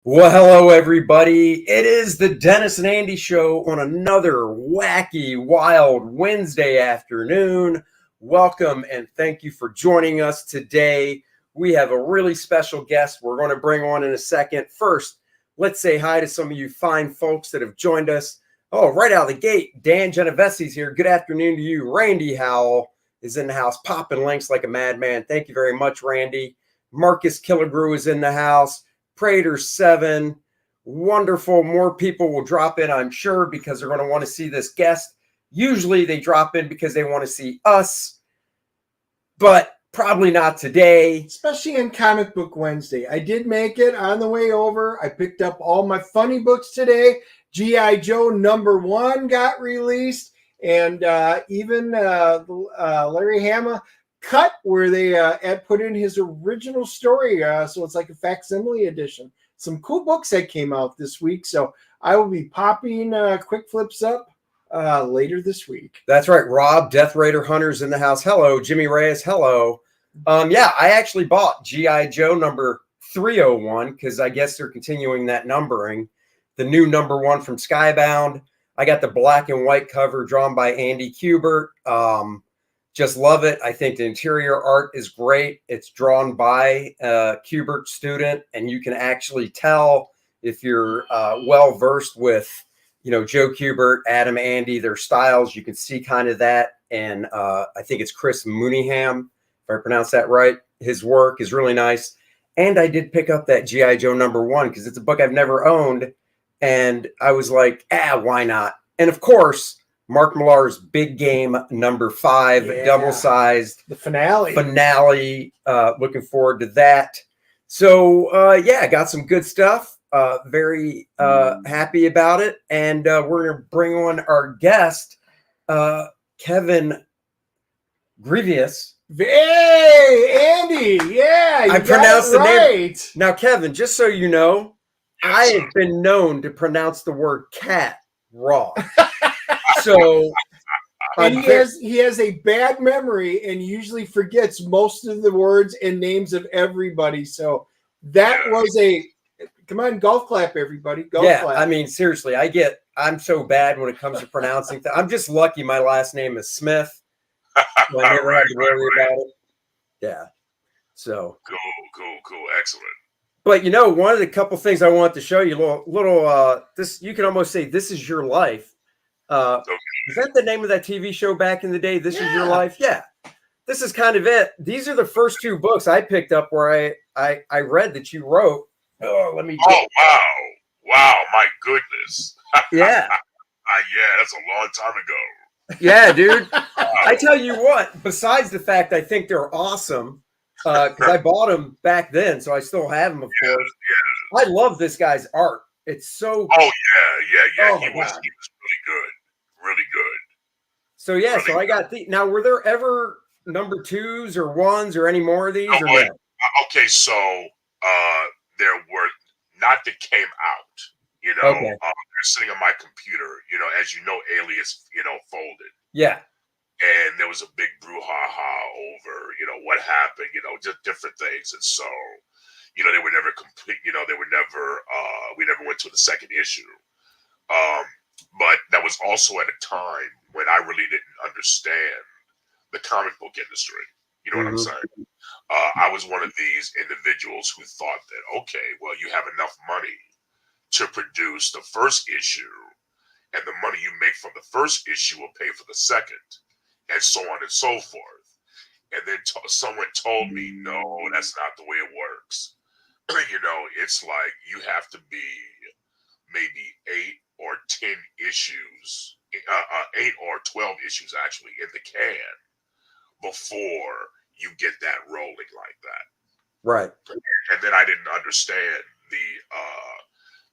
Well, hello, everybody. It is the Dennis and Andy Show on another wacky, wild Wednesday afternoon. Welcome and thank you for joining us today. We have a really special guest we're going to bring on in a second. First, let's say hi to some of you fine folks that have joined us. Oh, right out of the gate, Dan Genovesi's here. Good afternoon to you. Randy Howell is in the house, popping links like a madman. Thank you very much, Randy. Marcus Killigrew is in the house. Prater 7, wonderful. More people will drop in, I'm sure, because they're going to want to see this guest. Usually they drop in because they want to see us, but probably not today. Especially in Comic Book Wednesday. I did make it on the way over. I picked up all my funny books today. G.I. Joe #1 got released, and even Larry Hama cut where they had put in his original story, so it's like a facsimile edition. Some cool books that came out this week, so I will be popping quick flips up later this week. That's right. Rob, Death Raider Hunters in the house. Hello. Jimmy Reyes. Hello. Yeah, I actually bought G.I. Joe #301 because I guess they're continuing that numbering. The new #1 from Skybound. I got the black and white cover drawn by Andy Kubert. Just love it. I think the interior art is great. It's drawn by a Kubert student, and you can actually tell if you're well versed with, Joe Kubert, Adam, Andy, their styles. You can see kind of that, and I think it's Chris Mooneyham, if I pronounce that right. His work is really nice, and I did pick up that G.I. Joe #1 because it's a book I've never owned, and I was like, why not? And of course, Mark Millar's Big Game #5, double-sized. The finale. Looking forward to that. So, got some good stuff. Very happy about it. And we're going to bring on our guest, Kevin Grevioux. Hey, Andy. Yeah, I pronounced the right. name. Now, Kevin, just so you know, I have been known to pronounce the word cat wrong. So, and he has a bad memory and usually forgets most of the words and names of everybody. So that was come on, golf clap, everybody. Golf clap. I mean, seriously, I'm so bad when it comes to pronouncing things. I'm just lucky my last name is Smith. So I never had to worry about it. Yeah. So cool. Excellent. But one of the couple things I want to show you, little this, you can almost say This Is Your Life. Is that the name of that TV show back in the day? This Is Your Life? Yeah. This is kind of it. These are the first 2 books I picked up where I read that you wrote. Oh, wow. My goodness. Yeah. That's a long time ago. Yeah, dude. I tell you what, besides the fact I think they're awesome, because I bought them back then, so I still have them, of course. Yeah. I love this guy's art. It's so. Oh, yeah. He was really good. Really good. So, so I got the. Now, were there ever #2s or 1s or any more of these? No? Okay, so there were not that came out. Okay. They're sitting on my computer, as you know, Alias, folded. Yeah. And there was a big brouhaha over, what happened, just different things. And so, they were never complete, they were never, we never went to the second issue. But that was also at a time when I really didn't understand the comic book industry. You know what I'm saying? I was one of these individuals who thought that, okay, well, you have enough money to produce the first issue, and the money you make from the first issue will pay for the second, and so on and so forth. And then someone told me, no, that's not the way it works. It's like you have to be maybe 8 or 10 issues, 8 or 12 issues actually in the can before you get that rolling like that. Right. And then I didn't understand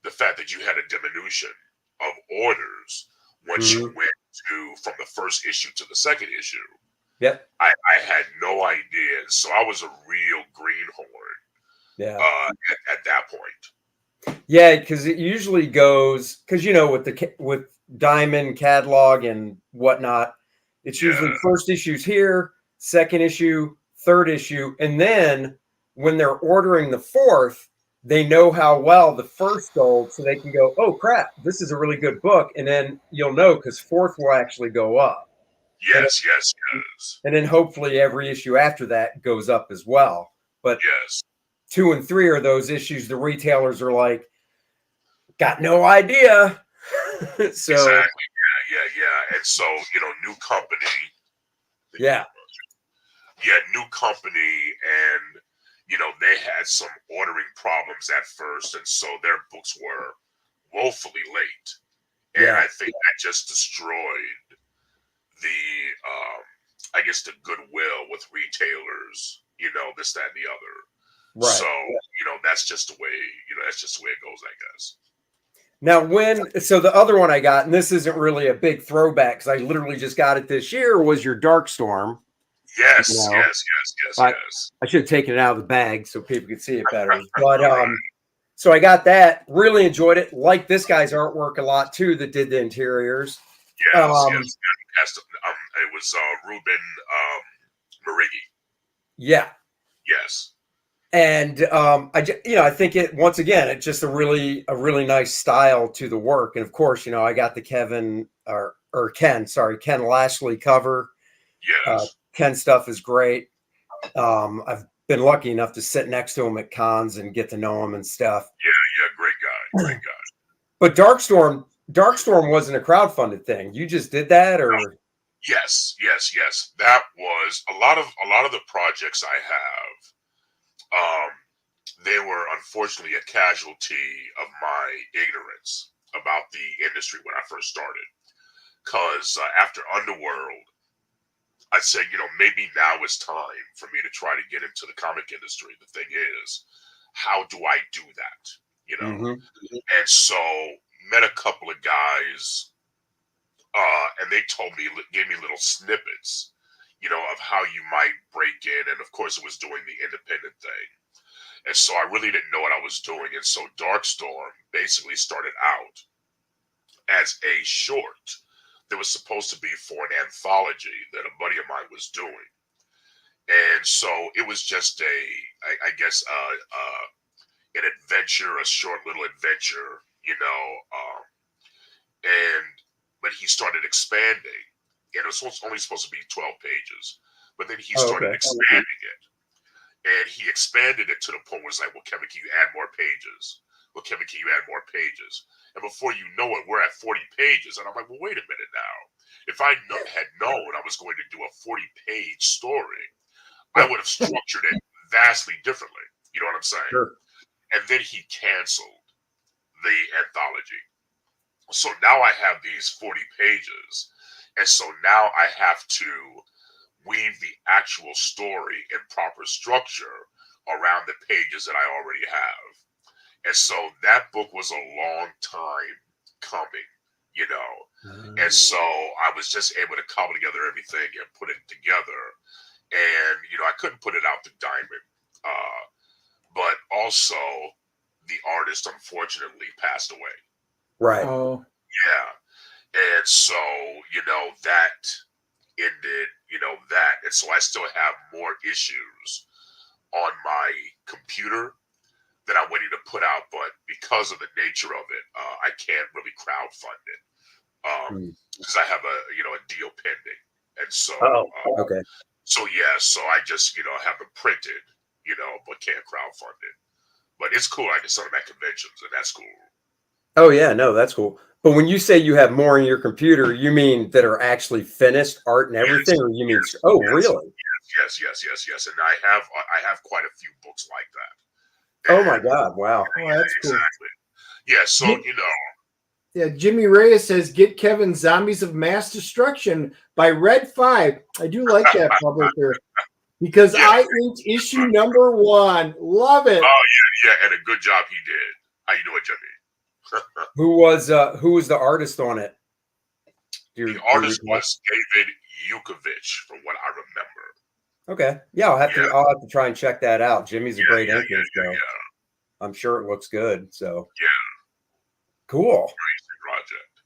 the fact that you had a diminution of orders once you went from the first issue to the second issue. Yep. I had no idea. So I was a real greenhorn. Yeah. At that point. Yeah, because it usually goes with Diamond catalog and whatnot, it's usually first issues here, second issue, third issue, and then when they're ordering the fourth, they know how well the first sold, so they can go, oh crap, this is a really good book, and then you'll know because fourth will actually go up. Yes, yes, And then hopefully every issue after that goes up as well. But yes. 2 and 3 are those issues the retailers are like, got no idea. So Exactly. Yeah. And so, new company. yeah. Yeah, new company, and they had some ordering problems at first, and so their books were woefully late. And Yeah. I think that just destroyed the I guess the goodwill with retailers, this, that, and the other. Right. So, that's just the way, that's just the way it goes, I guess. Now, so the other one I got, and this isn't really a big throwback because I literally just got it this year, was your Dark Storm. Yes, You know, yes. I should have taken it out of the bag so people could see it better. But so I got that, really enjoyed it. Like this guy's artwork a lot too that did the interiors. Yes. It was Ruben Marigi. Yeah. Yes. And I think it, once again, it's just a really nice style to the work. And of course, I got the Ken Lashley cover. Yes. Ken stuff is great. I've been lucky enough to sit next to him at cons and get to know him and stuff. Yeah, great guy. But Darkstorm wasn't a crowdfunded thing. You just did that, or? No. Yes. That was a lot of the projects I have. They were unfortunately a casualty of my ignorance about the industry when I first started. Because after Underworld, I said, maybe now is time for me to try to get into the comic industry. The thing is, how do I do that? And so met a couple of guys, and they gave me little snippets, of how you might break in. And of course, it was doing the independent thing. And so I really didn't know what I was doing. And so Darkstorm basically started out as a short that was supposed to be for an anthology that a buddy of mine was doing. And so it was just an adventure, a short little adventure, but he started expanding, and it was only supposed to be 12 pages, but then he started expanding it, and he expanded it to the point where it's like, well, Kevin, can you add more pages? Well, Kevin, can you add more pages? And before you know it, we're at 40 pages. And I'm like, well, wait a minute now. If I had known I was going to do a 40-page story, I would have structured it vastly differently. You know what I'm saying? Sure. And then he canceled the anthology. So now I have these 40 pages. And so now I have to weave the actual story in proper structure around the pages that I already have. And so that book was a long time coming, and so I was just able to cobble together everything and put it together. And, I couldn't put it out to Diamond. But also the artist unfortunately passed away. Right. Oh. Yeah. And so, that ended, that. And so I still have more issues on my computer that I'm waiting to put out, but because of the nature of it, I can't really crowdfund it because I have a deal pending, and so okay. So I just have them printed, but can't crowdfund it. But it's cool. I can sell them at conventions, and that's cool. Oh yeah, no, that's cool. But when you say you have more in your computer, you mean that are actually finished art and everything, or you mean? Really? Yes. And I have quite a few books like that. Oh my God! Wow. Oh, that's cool. Exactly. Yeah. So Yeah, Jimmy Reyes says, "Get Kevin Zombies of Mass Destruction by Red 5." I do like that publisher because I inked issue number 1. Love it. Oh yeah, and a good job he did. How you doing, Jimmy? Who was the artist on it? The artist was David Yukovich, from what I remember. Okay. Yeah, I'll have to try and check that out. Jimmy's a great inker, so I'm sure it looks good. So cool. Project.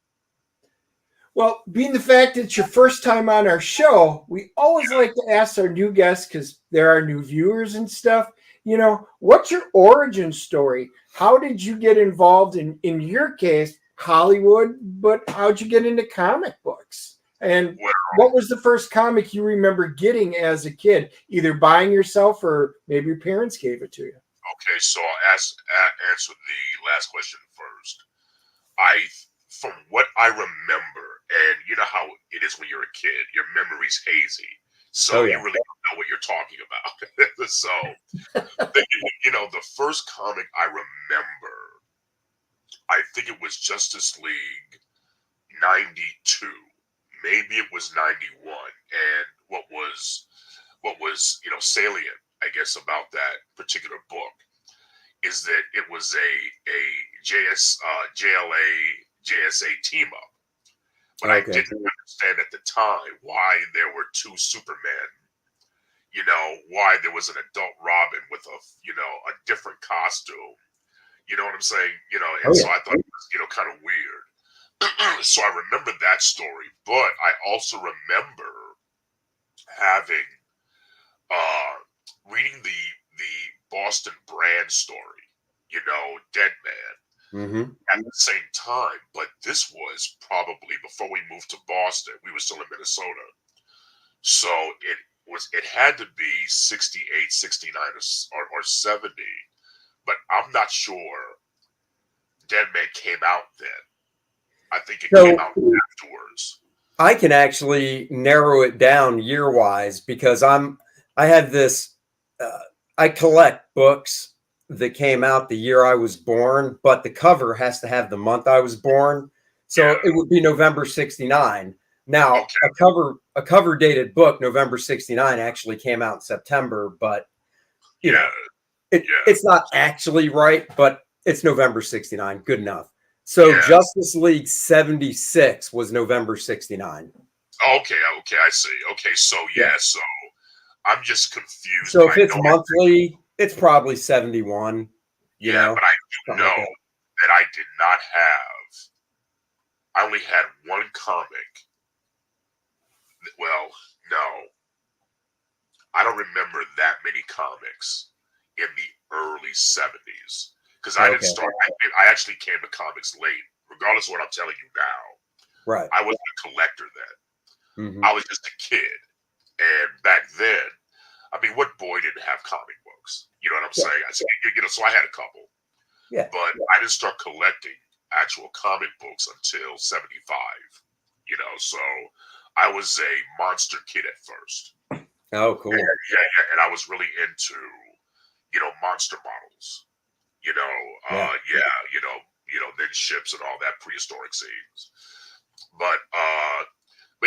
Well, being the fact that it's your first time on our show, we always like to ask our new guests, because there are new viewers and stuff, you know, what's your origin story? How did you get involved in your case, Hollywood, but how'd you get into comic books? And Well, what was the first comic you remember getting as a kid, either buying yourself or maybe your parents gave it to you? okay, so I'll answer the last question first. From what I remember, and you know how it is when you're a kid, your memory's hazy, so Oh, yeah. you really don't know what you're talking about. So, you know, the first comic I remember, I think it was Justice League '92, maybe it was '91, and what was salient, I guess, about that particular book is that it was a JLA JSA team up. But I Okay. didn't understand at the time why there were two Supermen. You know, why there was an adult Robin with a different costume. You know what I'm saying? You know, and Oh, so yeah. I thought it was, kind of weird. So I remember that story, but I also remember having reading the Boston Brand story. You know, Dead Man. Mm-hmm. At the same time, but this was probably before we moved to Boston. We were still in Minnesota. So it had to be 68, 69 or 70. But I'm not sure Dead Man came out then. I think it So came out afterwards. I can actually narrow it down year wise because I have this, I collect books that came out the year I was born, but the cover has to have the month I was born. So Yeah. it would be November 69. Now, Okay. a cover dated book, November 69, actually came out in September, but you know, it's not actually right, but it's November 69. Good enough. So Yeah. Justice League 76 was November 69. Okay, I see. Okay, so Yeah. so I'm just confused. So but if I it's know monthly, it's probably 71. You know, but I do something know like that. that I did not have. I only had one comic. Well, no, I don't remember that many comics in the early '70s because I didn't Okay. start. I actually came to comics late. Regardless of what I'm telling you now, Right. I wasn't a collector then. Mhm. I was just a kid, and back then, I mean, what boy didn't have comic books? You know what I'm Yeah. saying? So I had a couple, Yeah. but I didn't start collecting actual comic books until '75. You know, so I was a monster kid at first. Oh, cool. And I was really into, monster models. Yeah. Then ships and all that prehistoric scenes. But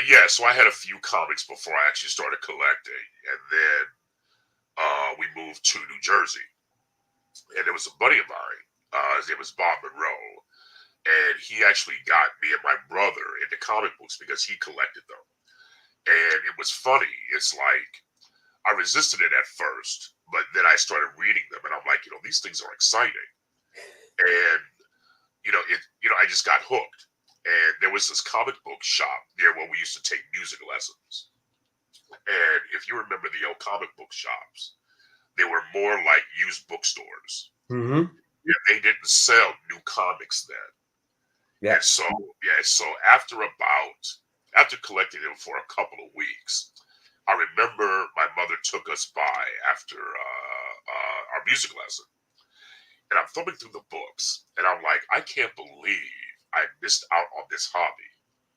yeah, so I had a few comics before I actually started collecting, and then we moved to New Jersey, and there was a buddy of mine. His name was Bob Monroe, and he actually got me and my brother into comic books because he collected them. And it was funny. It's like I resisted it at first, but then I started reading them, and I'm like, these things are exciting. And I just got hooked. And there was this comic book shop near where we used to take music lessons. And if you remember the old comic book shops, they were more like used bookstores. Mm-hmm. They didn't sell new comics then. Yeah. And so after collecting them for a couple of weeks, I remember my mother took us by after our music lesson. And I'm thumbing through the books, and I'm like, I can't believe I missed out on this hobby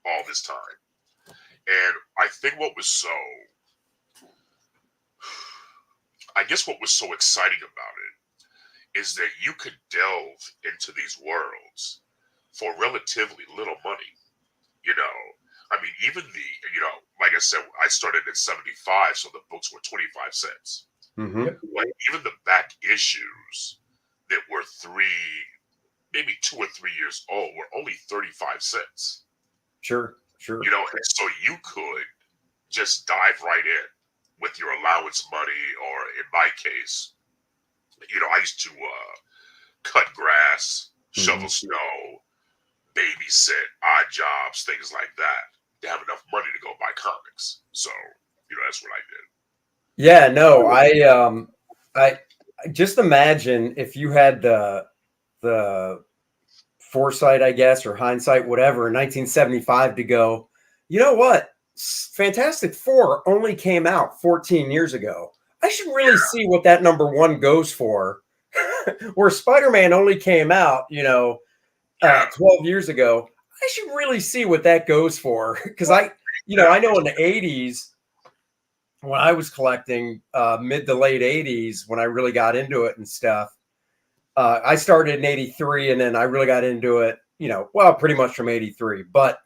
all this time. And I think what was so exciting about it is that you could delve into these worlds for relatively little money. I mean, even like I said, I started at '75, so the books were 25 cents. Mm-hmm. Like even the back issues that were maybe 2 or 3 years old were only 35 cents. Sure. And so you could just dive right in with your allowance money, or in my case, I used to cut grass, shovel snow, babysit, odd jobs, things like that, to have enough money to go buy comics. So, that's what I did. Yeah, no, just imagine if you had the foresight, I guess, or hindsight, whatever, in 1975 to go, you know what? Fantastic Four only came out 14 years ago. I should really see what that number one goes for. Where Spider-Man only came out, 12 years ago. I should really see what that goes for. Because I know in the 80s, when I was collecting, mid to late 80s, when I really got into it and stuff, I started in 83 and then I really got into it, pretty much from 83. But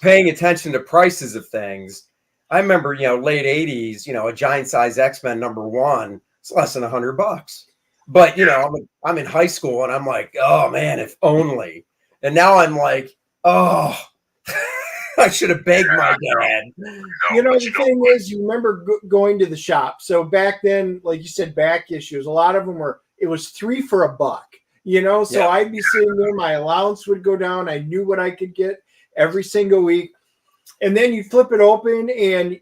paying attention to prices of things, I remember, late 80s, a giant size X-Men number one, it's less than $100. But, I'm in high school and I'm like, oh man, if only. And now I'm like, oh, I should have begged my dad. The thing is, you remember going to the shop. So back then, like you said, back issues, a lot of them it was $3 for $1, so I'd be sitting there, my allowance would go down. I knew what I could get every single week. And then you flip it open and,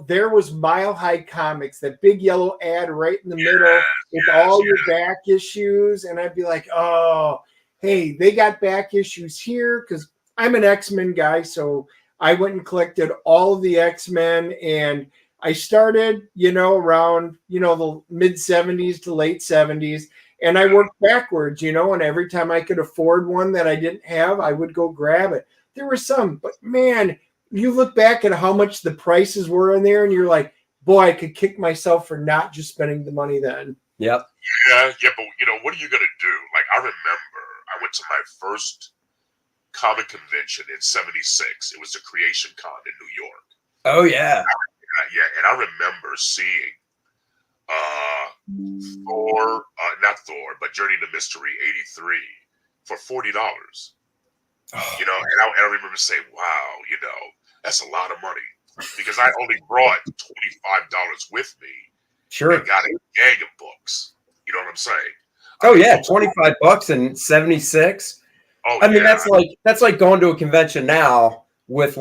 there was Mile High Comics, that big yellow ad right in the middle with all your back issues. And I'd be like, oh, hey, they got back issues here, because I'm an X-Men guy. So I went and collected all of the X-Men, and I started, around, the mid 70s to late 70s. And I worked backwards, and every time I could afford one that I didn't have, I would go grab it. There were some, but man, you look back at how much the prices were in there and you're like, boy, I could kick myself for not just spending the money then. Yep. Yeah, but what are you going to do? Like, I remember I went to my first comic convention in 76. It was the Creation Con in New York. Oh, yeah. And I remember seeing not Thor, but Journey to Mystery 83 for $40. Oh. And I remember saying, wow, that's a lot of money, because I only brought $25 with me. Sure. And got a gang of books. You know what I'm saying? Oh, yeah. $25 in 76. Oh, I mean, that's like going to a convention now with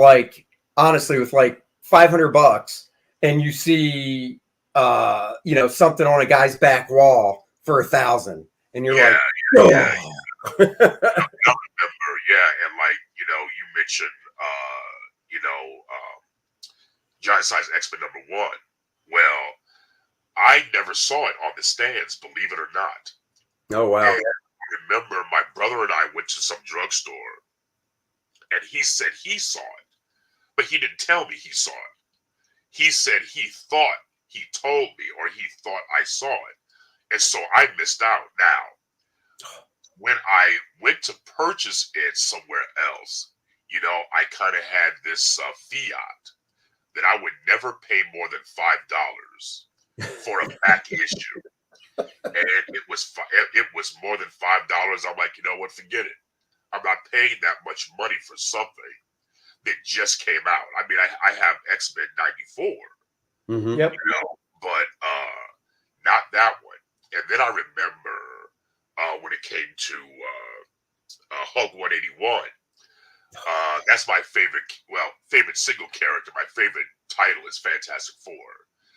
honestly, with $500, and you see, something on a guy's back wall for $1,000, and you're like, oh. Yeah. I remember, and you mentioned, giant size X-Men number one. Well, I never saw it on the stands, believe it or not. Oh, wow. And I remember my brother and I went to some drugstore, and he said he saw it, but he didn't tell me he saw it. He said he thought he told me, or he thought I saw it, and so I missed out. Now, when I went to purchase it somewhere else, I kind of had this fiat that I would never pay more than $5 for a back issue. And it was more than $5. I'm like, you know what? Forget it. I'm not paying that much money for something that just came out. I mean, I have X-Men 94. Mm-hmm. Yep. But not that one. And then I remember when it came to Hulk 181. That's my favorite single character. My favorite title is Fantastic Four.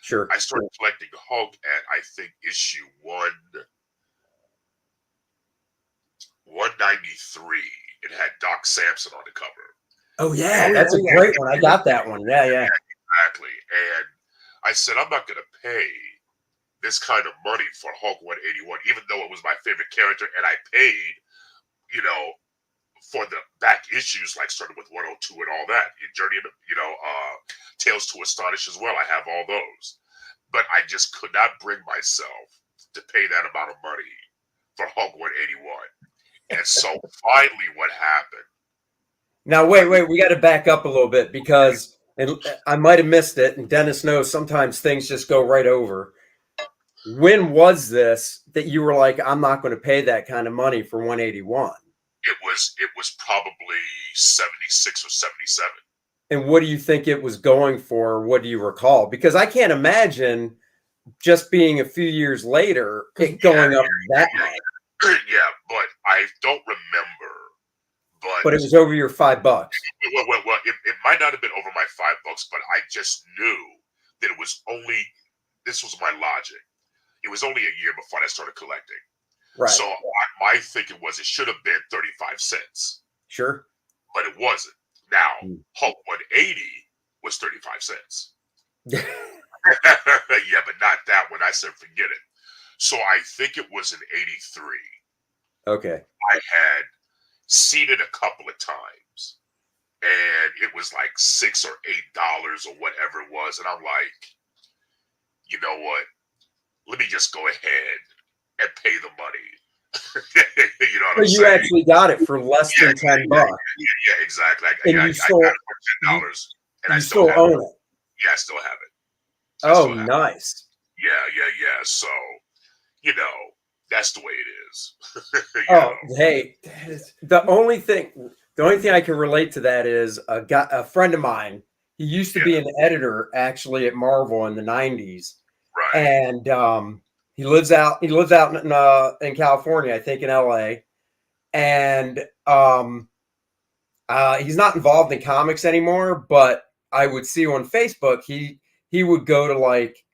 Sure. I started collecting Hulk at, I think, issue 193. It had Doc Samson on the cover. Oh, yeah. That's a great one. I got that one. Yeah. Exactly. And I said, I'm not going to pay this kind of money for Hulk 181, even though it was my favorite character, and I paid, for the back issues, starting with 102 and all that. Journey, Tales to Astonish as well. I have all those. But I just could not bring myself to pay that amount of money for Hulk 181. And so finally what happened. Now, wait. We got to back up a little bit, because I might have missed it, and Dennis knows sometimes things just go right over. When was this that you were like, I'm not going to pay that kind of money for 181? It was probably 76 or 77. And what do you think it was going for? What do you recall? Because I can't imagine just being a few years later it going up that much. Yeah, but I don't remember. But it was over your $5. Well, it might not have been over my $5, but I just knew that it was only. This was my logic. it was only a year before I started collecting. Right. So my thinking was it should have been 35 cents. Sure. But it wasn't. Now, Hulk 180 was 35 cents. Yeah, but not that one. I said, forget it. So I think it was in 83. Okay. I had seen it a couple of times, and it was like $6 or $8 or whatever it was. And I'm like, you know what? Let me just go ahead and pay the money. You know what I'm saying? You actually got it for less than $10. Yeah, exactly. And I you still, got it for $10, and I still have own it. it. Yeah, I still have it. Oh, nice. Yeah. So, you know, that's the way it is. Hey, the only thing I can relate to that is a friend of mine. He used to be an editor actually at Marvel in the 90s. Right. And he lives out in California, I think in LA. And he's not involved in comics anymore, but I would see on Facebook he would go to like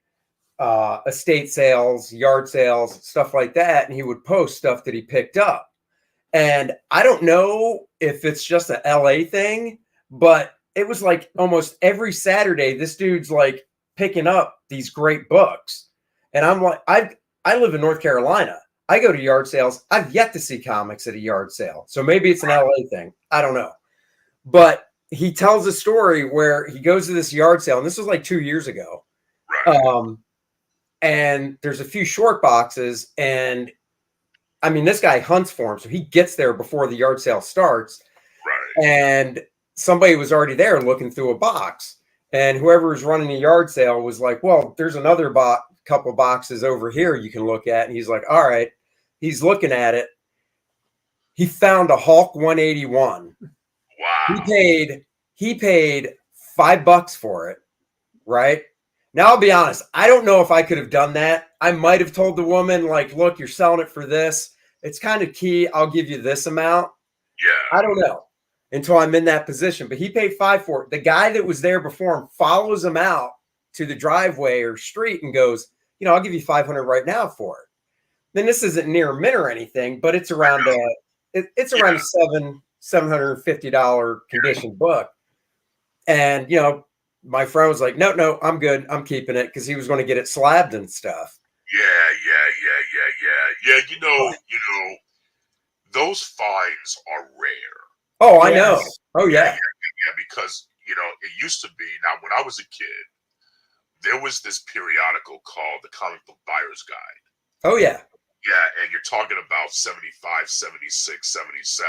estate sales, yard sales, stuff like that, and he would post stuff that he picked up. And I don't know if it's just a LA thing, but it was like almost every Saturday this dude's like picking up these great books. And I'm like, I live in North Carolina. I go to yard sales. I've yet to see comics at a yard sale. So maybe it's an LA thing. I don't know. But he tells a story where he goes to this yard sale, and this was like 2 years ago. Right. And there's a few short boxes, and I mean, this guy hunts for them, so he gets there before the yard sale starts. Right. And somebody was already there looking through a box, and whoever was running the yard sale was like, well, there's another couple boxes over here you can look at. And he's like, all right. He's looking at it. He found a Hulk 181. Wow. He paid $5 for it, right? Now, I'll be honest. I don't know if I could have done that. I might have told the woman, like, look, you're selling it for this. It's kind of key. I'll give you this amount. Yeah. I don't know until I'm in that position. But he paid $5 for it. The guy that was there before him follows him out to the driveway or street and goes, you know, I'll give you $500 right now for it. Then this isn't near mint or anything, but it's around it's around a $750 condition book. And, you know, my friend was like, no, I'm good. I'm keeping it, because he was going to get it slabbed and stuff. Yeah. You know, those finds are rare. Oh, I know. Oh, yeah. Because, you know, it used to be, now when I was a kid, there was this periodical called the Comic Book Buyer's Guide. Oh, yeah. Yeah, and you're talking about 75, 76, 77.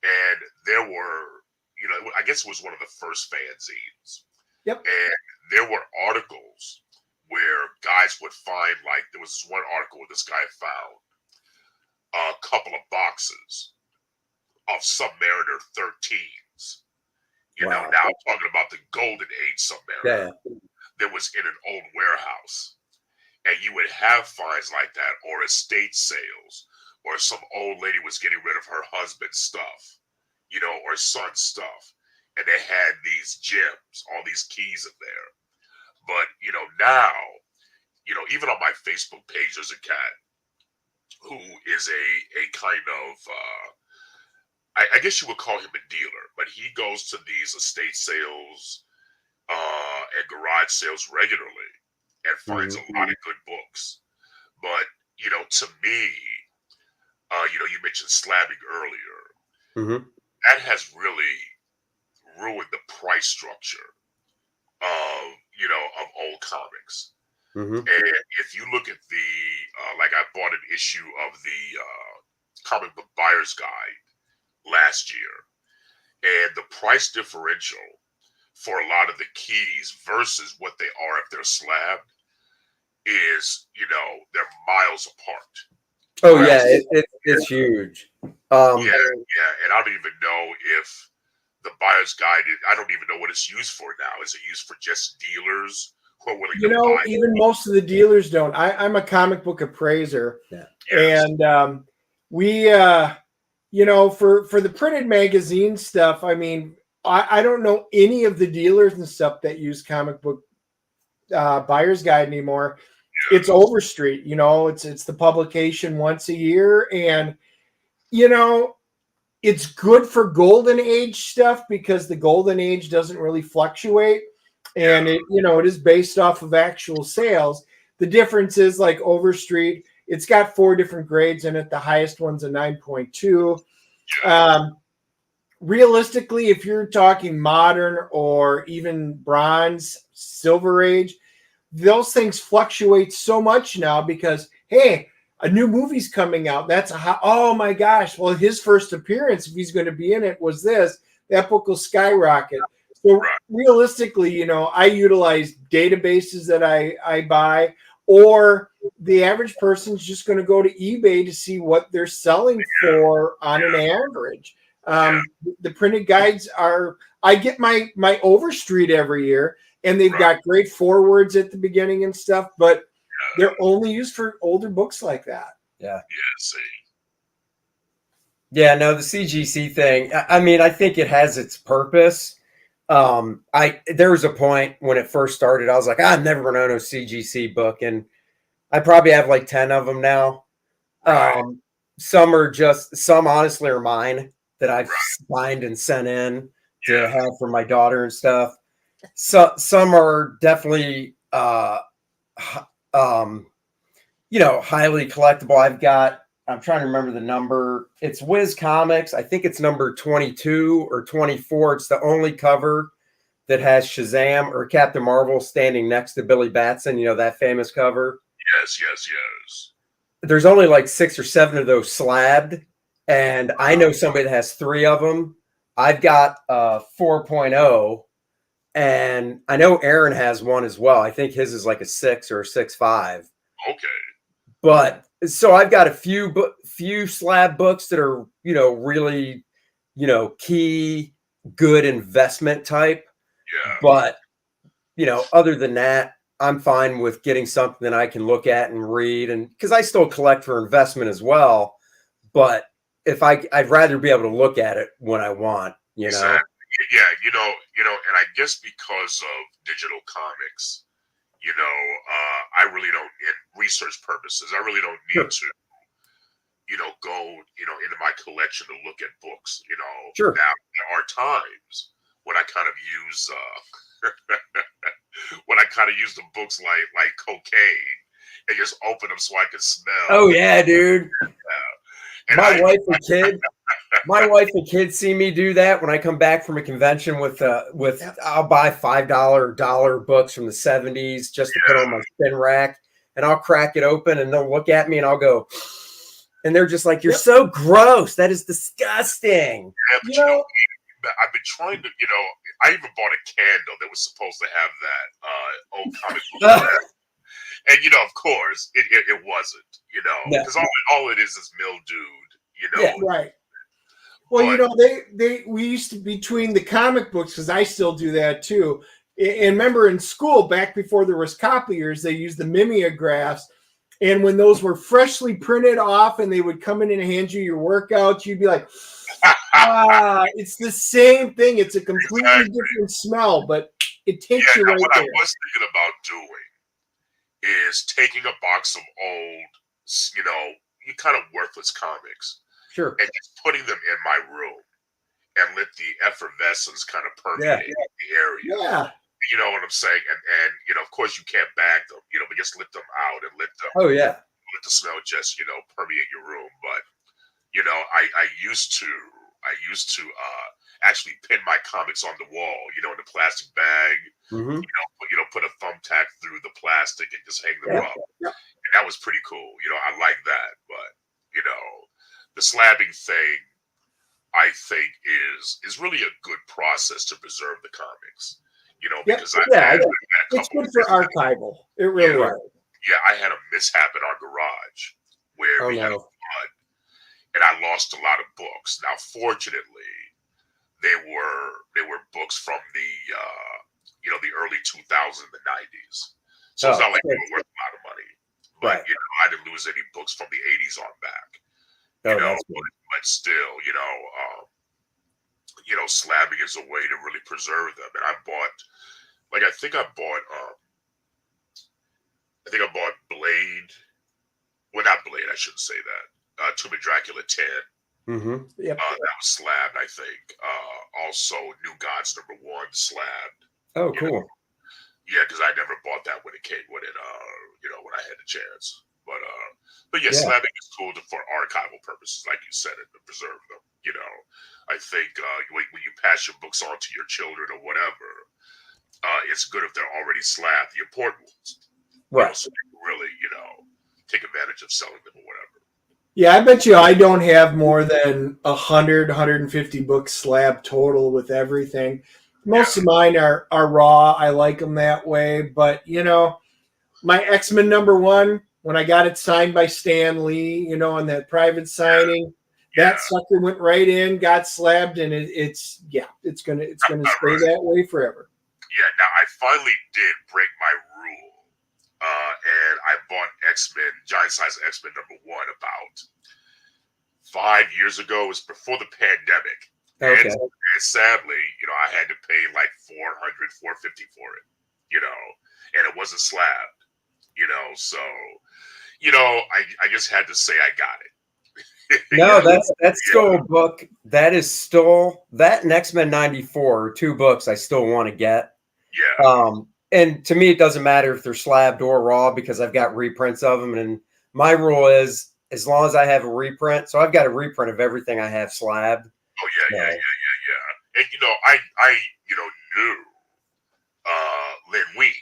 And there were, you know, I guess it was one of the first fanzines. Yep. And there were articles where guys would find, like, there was this one article where this guy found a couple of boxes of Submariner 13s. You know, now I'm talking about the Golden Age Submariner. Yeah. That was in an old warehouse. And you would have finds like that, or estate sales, or some old lady was getting rid of her husband's stuff, you know, or son's stuff. And they had these gems, all these keys in there. But, you know, now, you know, even on my Facebook page, there's a cat who is a kind of, I guess you would call him a dealer, but he goes to these estate sales and garage sales regularly and finds a lot of good books. But, you know, to me, you know, you mentioned slabbing earlier. That has really ruined the price structure of, you know, of old comics. And if you look at the, like I bought an issue of the Comic Book Buyer's Guide last year, and the price differential for a lot of the keys versus what they are if they're slabbed is, you know, they're miles apart. Oh, yeah, it's huge. And I don't even know if the buyer's guide, I don't even know what it's used for now. Is it used for just dealers who are willing to buy? You know, even most of the dealers don't. I'm a comic book appraiser. Yeah. Yes. And we, you know, for the printed magazine stuff, I mean, I don't know any of the dealers and stuff that use Comic Book Buyer's Guide anymore. it's Overstreet. You know, it's the publication once a year, and you know, it's good for golden age stuff because the golden age doesn't really fluctuate, and it is based off of actual sales. The difference is like Overstreet, it's got 4 different grades in it. The highest one's a 9.2. Realistically, if you're talking modern or even bronze, silver age, those things fluctuate so much now because, hey, a new movie's coming out. Oh my gosh. Well, his first appearance, if he's going to be in it, was this. That book will skyrocket. So realistically, you know, I utilize databases that I buy, or the average person's just going to go to eBay to see what they're selling for on an average. The printed guides I get my Overstreet every year, and they've got great forewords at the beginning and stuff, but they're only used for older books like that. Yeah. See. Yeah, no, the CGC thing, I mean, I think it has its purpose. There was a point when it first started, I was like, I'm never going to own a CGC book, and I probably have like 10 of them now. Some honestly are mine that I've signed and sent in to have for my daughter and stuff. So some are definitely highly collectible. I'm trying to remember the number. It's Wiz Comics. I think it's number 22 or 24. It's the only cover that has Shazam or Captain Marvel standing next to Billy Batson, you know, that famous cover. Yes. There's only like 6 or 7 of those slabbed, and I know somebody that has 3 of them. I've got 4.0, and I know Aaron has one as well. I think his is like a 6 or a 6.5. Okay. But so I've got a few slab books that are, you know, really, you know, key, good investment type. Yeah. But, you know, other than that, I'm fine with getting something that I can look at and read, and because I still collect for investment as well. But I'd rather be able to look at it when I want, you know. Exactly. Yeah, you know, and I guess because of digital comics, you know, I really don't, in research purposes, I really don't need to, you know, go, you know, into my collection to look at books, you know. Sure. Now, there are times when I kind of use, the books like cocaine and just open them so I can smell. Oh yeah, dude. And my wife and kids see me do that when I come back from a convention with I'll buy $5 books from the 70s just to put on my spin rack, and I'll crack it open and they'll look at me and I'll go, and they're just like, you're so gross. That is disgusting. Yeah, but you know, I've been trying to, you know, I even bought a candle that was supposed to have that old comic book. And, you know, of course, it wasn't, you know, because all it is mildewed, you know. Yeah, right. Well, you know, we used to, between the comic books, because I still do that too. And remember in school, back before there was copiers, they used the mimeographs. And when those were freshly printed off and they would come in and hand you your workouts, you'd be like, it's the same thing. It's a completely different smell, but it takes you right what there. I was thinking about doing is taking a box of old, you know, kind of worthless comics, sure, and just putting them in my room and let the effervescence kind of permeate the area. Yeah. You know what I'm saying? And you know, of course you can't bag them, you know, but just let them out and let them let the smell just, you know, permeate your room. But you know, I used to actually pin my comics on the wall, you know, in a plastic bag, you know, put a thumbtack through the plastic and just hang them up. And that was pretty cool. You know, I like that. But, you know, the slabbing thing, I think is really a good process to preserve the comics. You know, because I had a it's good for archival. It really is. Yeah, I had a mishap in our garage where we had a flood, and I lost a lot of books. Now, fortunately, they were books from the you know, the early 2000s and the 90s. So it's not like they were worth a lot of money. But you know, I didn't lose any books from the 80s on back. You know, but still, you know, slabbing is a way to really preserve them. And I bought, like, I think I bought I think I bought Blade. Well, not Blade. I shouldn't say that. Tomb of Dracula 10. Mm-hmm. Yep. That was slabbed, I think. Also, New Gods #1 slabbed. Oh, cool. Yeah, because I never bought that when it came when it when I had the chance. But yeah, slabbing is cool for archival purposes, like you said, and to preserve them. I think when you pass your books on to your children or whatever, it's good if they're already slabbed, the important ones. Right. So you can really, take advantage of selling them or whatever. Yeah, I bet you I don't have more than 100, 150 books slab total with everything. Most of mine are raw. I like them that way. But, my X-Men #1, when I got it signed by Stan Lee, on that private signing, that sucker went right in, got slabbed, and it's gonna stay that way forever. Yeah, now I finally did break my rule. And I bought Giant Size X-Men #1 about 5 years ago. It was before the pandemic. Okay. And sadly, I had to pay like $400, $450 for it, and it wasn't slabbed, so, I just had to say I got it. No, that's still a book. That is still, that and X-Men '94 are 2 books I still want to get. Yeah. And to me, it doesn't matter if they're slabbed or raw because I've got reprints of them. And my rule is, as long as I have a reprint, so I've got a reprint of everything I have slabbed. Oh yeah. And I knew Lin Wee,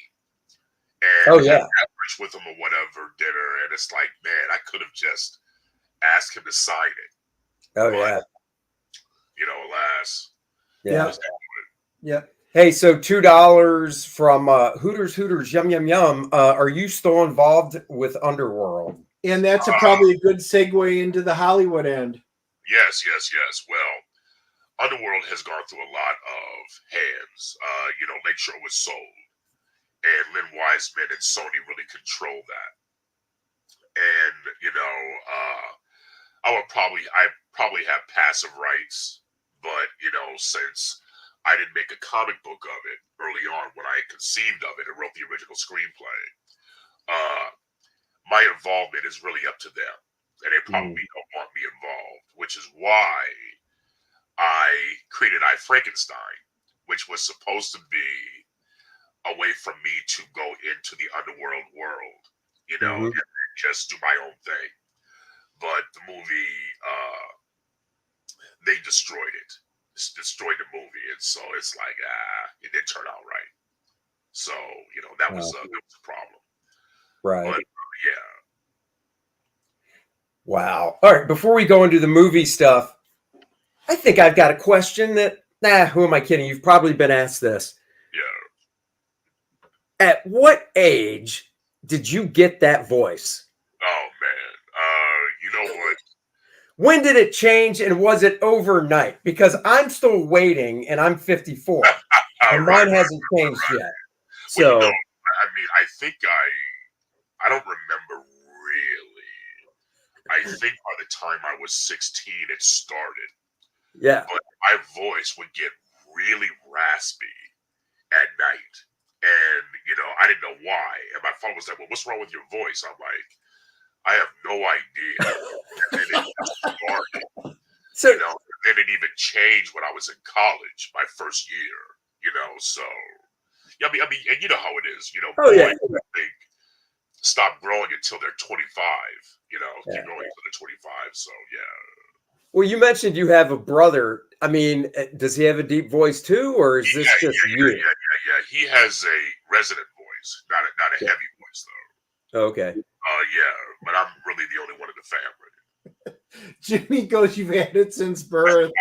and had average with him or whatever dinner, and it's like, man, I could have just asked him to sign it. Oh, but, yeah. Alas. Yeah. Yep. Hey, so $2 from Hooters, Yum, Yum, Yum. Are you still involved with Underworld? And that's probably a good segue into the Hollywood end. Yes. Well, Underworld has gone through a lot of hands. Make sure it was sold. And Lynn Wiseman and Sony really control that. And, I probably have passive rights, but, since I didn't make a comic book of it early on when I conceived of it and wrote the original screenplay, my involvement is really up to them. And they probably don't want me involved, which is why I created I, Frankenstein, which was supposed to be a way for me to go into the underworld world, and just do my own thing. But the movie, they destroyed it. Destroyed the movie, and so it's like, it didn't turn out right. So, that was a problem. Right. But, yeah. Wow. All right. Before we go into the movie stuff, I think I've got a question that, who am I kidding? You've probably been asked this. Yeah. At what age did you get that voice? Oh, man. You know what? When did it change, and was it overnight? Because I'm still waiting, and I'm 54, and mine hasn't changed yet. So, well, I think I don't remember really. I think by the time I was 16, it started. Yeah. But my voice would get really raspy at night. And, I didn't know why. And my father was like, well, what's wrong with your voice? I'm like, I have no idea. And then it just started. So, then it even changed when I was in college, my first year, so. Yeah, I mean, and you know how it is, boys, I think, stop growing until they're 25, keep growing until they're 25, so, yeah. Well, you mentioned you have a brother. I mean, does he have a deep voice too, or is this just you? Yeah. He has a resonant voice, not a heavy voice, though. Okay. Yeah, but I'm really the only one in the family. Jimmy goes, you've had it since birth.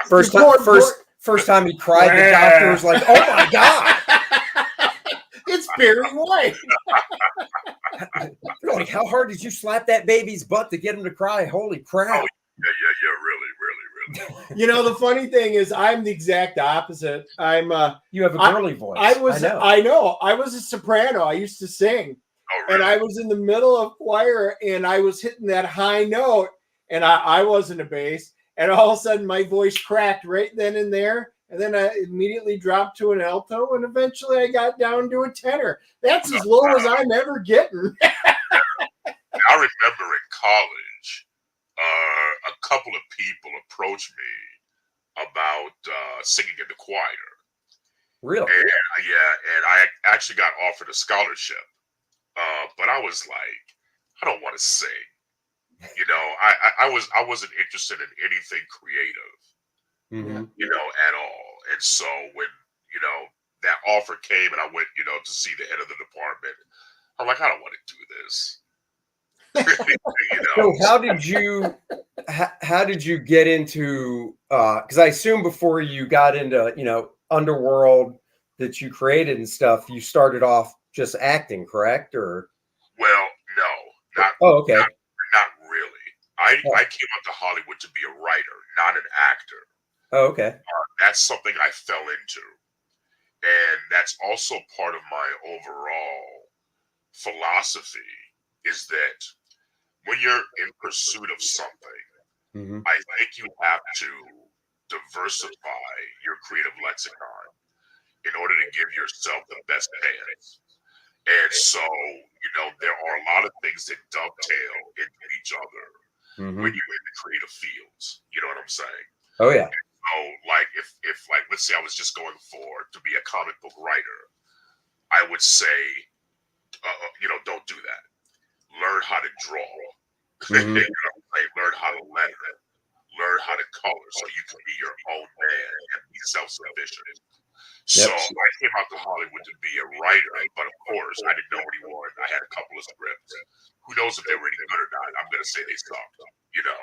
First time he cried, the doctor was like, "Oh my God, it's Barry White." Like, how hard did you slap that baby's butt to get him to cry? Holy crap! Oh, really. The funny thing is, I'm the exact opposite. You have a girly voice. I know. I was a soprano. I used to sing. Oh, really? And I was in the middle of choir, and I was hitting that high note, and I wasn't a bass. And all of a sudden, my voice cracked right then and there. and then I immediately dropped to an alto, and eventually I got down to a tenor. That's as low as I'm ever getting. I remember in college, a couple of people approached me about singing in the choir. Really? And I actually got offered a scholarship. But I was like, I don't want to sing. You know, I wasn't interested in anything creative, Mm-hmm. you know, at all. And so when, you know, that offer came and I went, you know, to see the head of the department, I'm like, I don't want to do this. You know, So how did you get into because I assume before you got into, you know, Underworld that you created and stuff, you started off just acting, correct? Or well, no, okay. not really. I Oh. I came out to Hollywood to be a writer, not an actor. Oh, okay. That's something I fell into. And that's also part of my overall philosophy is that when you're in pursuit of something, Mm-hmm. I think you have to diversify your creative lexicon in order to give yourself the best chance. And so, you know, there are a lot of things that dovetail into each other Mm-hmm. when you're in the creative fields. You know what I'm saying? Oh yeah. So, like, if like, let's say I was just going to be a comic book writer, I would say, you know, don't do that. Learn how to draw. Mm-hmm. You know, like, learn how to letter. Learn how to color so you can be your own man and be self-sufficient. So Yep. I came out to Hollywood to be a writer, but of course I didn't know anyone. I had a couple of scripts. Who knows if they were any good or not? I'm going to say they sucked, you know.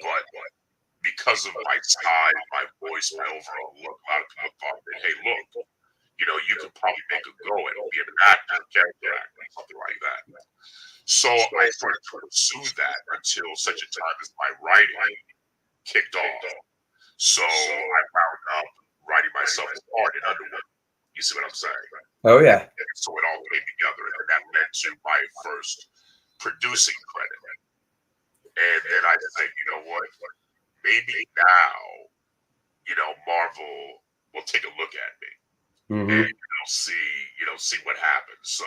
But because of my size, my voice, my overall look, a lot of people thought that, hey, look, you know, you could probably make a go at being an actor, character actor, something like that. So I started to pursue that until such a time as my writing kicked off. So I wound up writing myself a part in Underwood. You see what I'm saying? Oh yeah. And so it all came together, and then that led to my first producing credit. And then I said, you know what? Maybe now, you know, Marvel will take a look at me Mm-hmm. and see what happens. So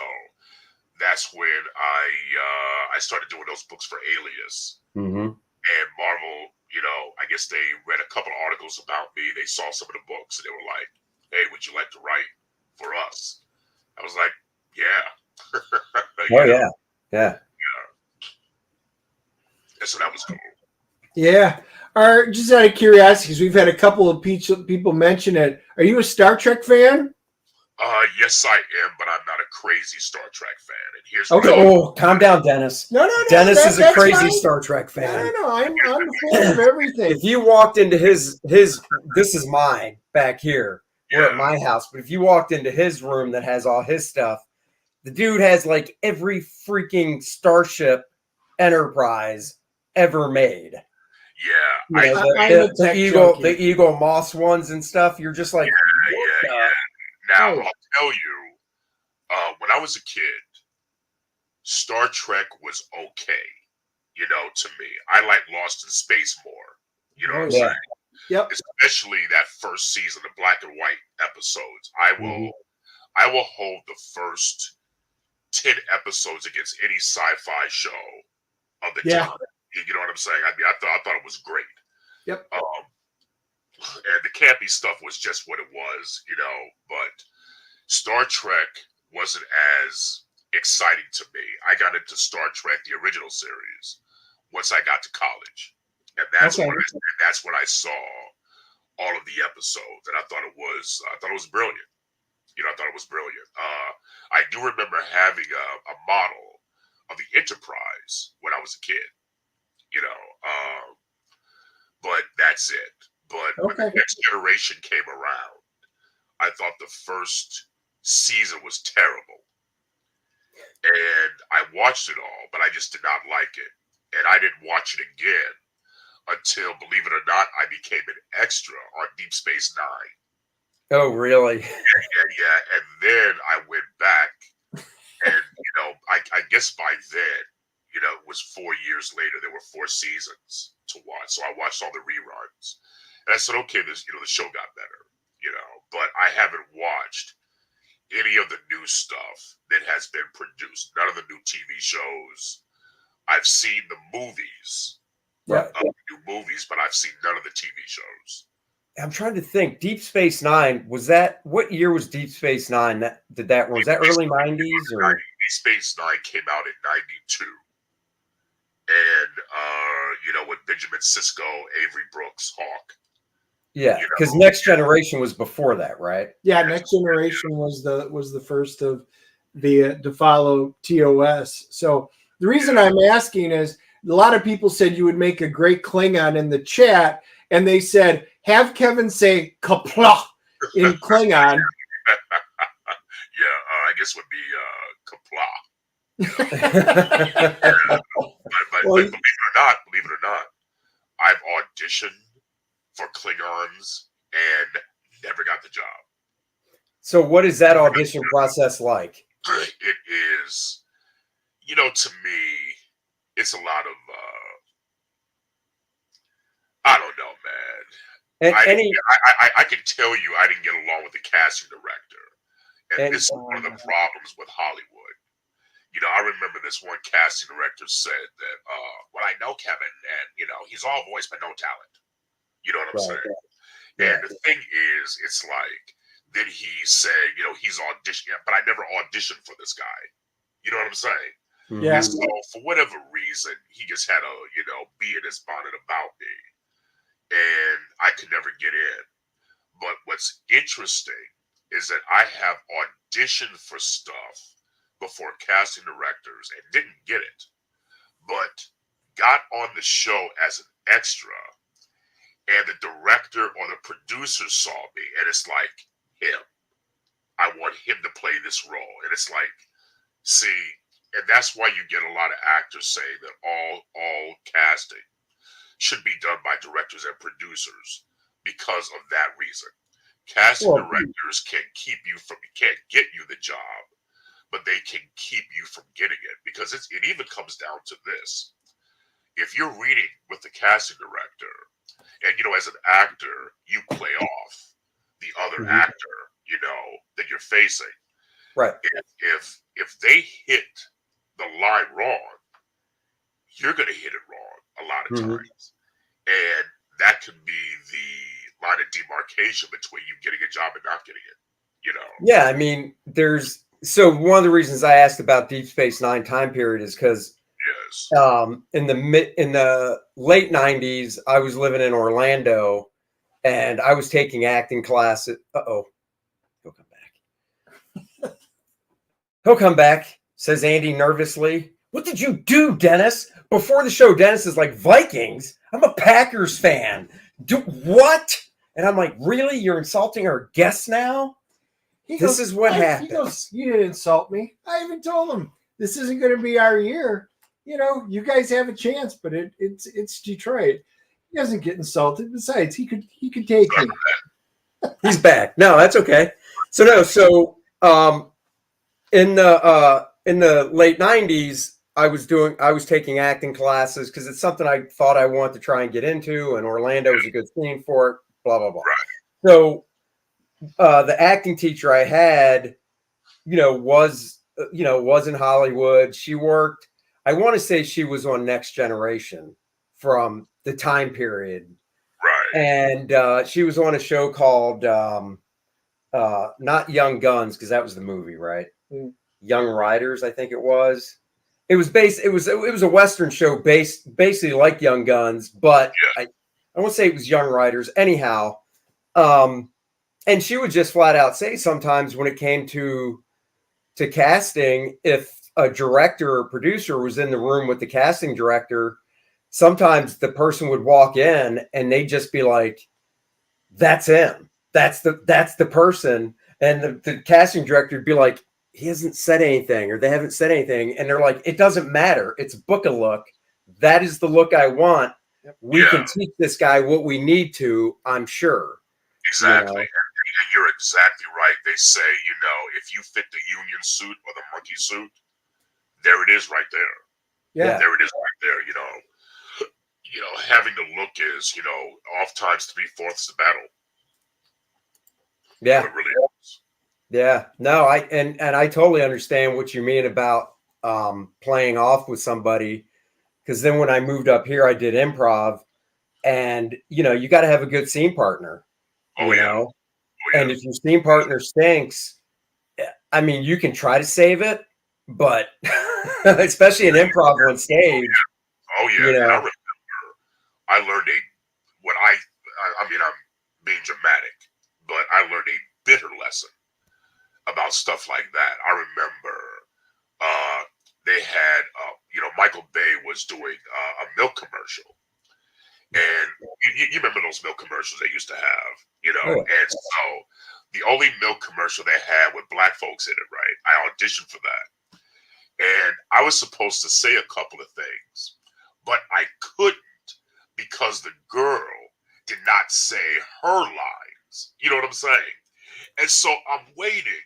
that's when I started doing those books for Alias. Mm-hmm. And Marvel, you know, I guess they read a couple of articles about me. They saw some of the books and they were like, hey, would you like to write for us? I was like, yeah. Oh yeah. Yeah. And so that was cool. Yeah. Just out of curiosity, because we've had a couple of people mention it. Are you a Star Trek fan? Yes, I am, but I'm not a crazy Star Trek fan. And here's Okay. Oh, calm down, Dennis. No. Dennis is a that's crazy fine. Star Trek fan. No. I'm a fan of everything. If you walked into his, this is mine back here. We're at my house, but if you walked into his room that has all his stuff, the dude has like every freaking Starship Enterprise ever made. Yeah, You know, the Eagle Moss ones and stuff. You're just like, yeah. Now I'll tell you, when I was a kid, Star Trek was okay. You know, to me, I like Lost in Space more. You know what I'm saying? Yep. Especially that first season, the black and white episodes. I will hold the first 10 episodes against any sci-fi show of the time. You know what I'm saying? I mean, I thought it was great. Yep. And the campy stuff was just what it was, you know. But Star Trek wasn't as exciting to me. I got into Star Trek, the original series, once I got to college, and that's when I saw all of the episodes, and I thought it was brilliant. You know, I thought it was brilliant. I do remember having a model of the Enterprise when I was a kid. You know, but that's it. But when the Next Generation came around, I thought the first season was terrible. And I watched it all, but I just did not like it. And I didn't watch it again until, believe it or not, I became an extra on Deep Space Nine. oh, really? Yeah. And then I went back, and, you know, I guess by then, you know, it was 4 years later, there were 4 seasons to watch. So I watched all the reruns. And I said, okay, this, the show got better, but I haven't watched any of the new stuff that has been produced. None of the new TV shows. I've seen the movies, Right. new movies, but I've seen none of the TV shows. I'm trying to think. Deep Space Nine, what year was Deep Space Nine? Was that early 90s or? Deep Space Nine came out in '92, and with Benjamin Sisko, Avery Brooks, Hawk. Yeah, because Next Generation was before that, right? Yeah, Next Generation was the first of the to follow TOS. So the reason I'm asking is a lot of people said you would make a great Klingon in the chat, and they said have Kevin say "kapla" in Klingon. I guess would be kapla. But believe it or not, I've auditioned for Klingons and never got the job. So what is that audition process like? It is, to me, it's a lot of, I don't know, man. I can tell you I didn't get along with the casting director. And this is one of the problems with Hollywood. I remember this one casting director said that, well, I know Kevin, and, he's all voice but no talent. You know what I'm saying? Yeah. And the thing is, it's like, then he said, he's auditioning, but I never auditioned for this guy. You know what I'm saying? Yeah. And so for whatever reason, he just had a, bee in his bonnet about me. And I could never get in. But what's interesting is that I have auditioned for stuff before casting directors and didn't get it, but got on the show as an extra, and the director or the producer saw me, and it's like, him. I want him to play this role. And it's like, see, and that's why you get a lot of actors saying that all casting should be done by directors and producers because of that reason. Casting directors can't get you the job, but they can keep you from getting it, because it even comes down to this. If you're reading with the casting director, and as an actor, you play off the other actor, that you're facing. Right. If they hit the line wrong, you're going to hit it wrong a lot of times. And that can be the line of demarcation between you getting a job and not getting it, Yeah, I mean, so one of the reasons I asked about Deep Space Nine time period is because in the late 90s, I was living in Orlando, and I was taking acting classes. He'll come back. He'll come back, says Andy nervously. What did you do, Dennis? Before the show, Dennis is like, Vikings? I'm a Packers fan. What? And I'm like, really? You're insulting our guests now? This is what happens. He goes, you didn't insult me. I even told him this isn't going to be our year. You guys have a chance, but it's Detroit. He doesn't get insulted. Besides, he could take me. He's back. No, that's okay. So in the late 90s, I was taking acting classes because it's something I thought I wanted to try and get into, and Orlando was a good scene for it, blah, blah, blah. Right. So the acting teacher I had, was in Hollywood. She worked, I want to say she was on Next Generation from the time period. Right. And she was on a show called not Young Guns, because that was the movie, right? Young Riders, I think it was. It was a Western show basically like Young Guns, but I won't say it was Young Riders. Anyhow, and she would just flat out say sometimes when it came to casting, if a director or producer was in the room with the casting director, sometimes the person would walk in and they'd just be like, that's him. That's the person. And the casting director would be like, he hasn't said anything, or they haven't said anything. And they're like, it doesn't matter. It's book a look. That is the look I want. We can teach this guy what we need to, I'm sure. Exactly. And you're exactly right. They say, if you fit the union suit or the monkey suit, there it is right there. Yeah. There it is right there, having to look is, oft times 3/4 the battle. Yeah. It really is. Yeah. No, and I totally understand what you mean about playing off with somebody. Because then when I moved up here, I did improv, and you got to have a good scene partner. Oh, yeah. Know, Oh, yeah. and if your scene partner stinks, I mean, you can try to save it, but especially in improv on stage. Oh, yeah. And I remember I learned I mean, I'm being dramatic, but I learned a bitter lesson about stuff like that. I remember they had, Michael Bay was doing a milk commercial. And you remember those milk commercials they used to have, Oh. And so the only milk commercial they had with black folks in it, right? I auditioned for that. And I was supposed to say a couple of things, but I couldn't because the girl did not say her lines. You know what I'm saying? And so I'm waiting.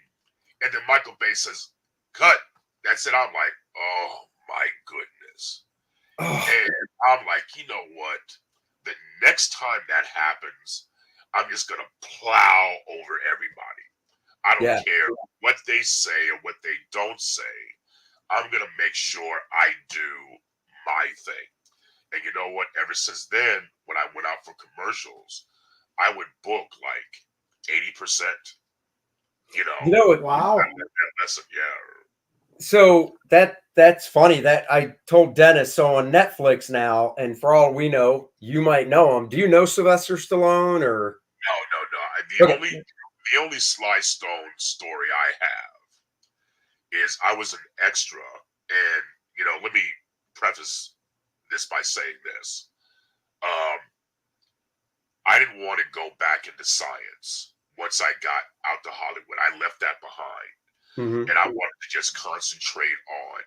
And then Michael Bay says, cut. That's it. I'm like, oh my goodness. Oh. And I'm like, you know what? The next time that happens, I'm just going to plow over everybody. I don't care what they say or what they don't say. I'm going to make sure I do my thing. And you know what? Ever since then, when I went out for commercials, I would book like 80%. Wow. Yeah. So that's funny. That I told Dennis. So on Netflix now, and for all we know, you might know him. Do you know Sylvester Stallone or? No. The only Sly Stone story I have is I was an extra, and let me preface this by saying this. I didn't want to go back into science once I got out to Hollywood. I left that behind. Mm-hmm. And I wanted to just concentrate on,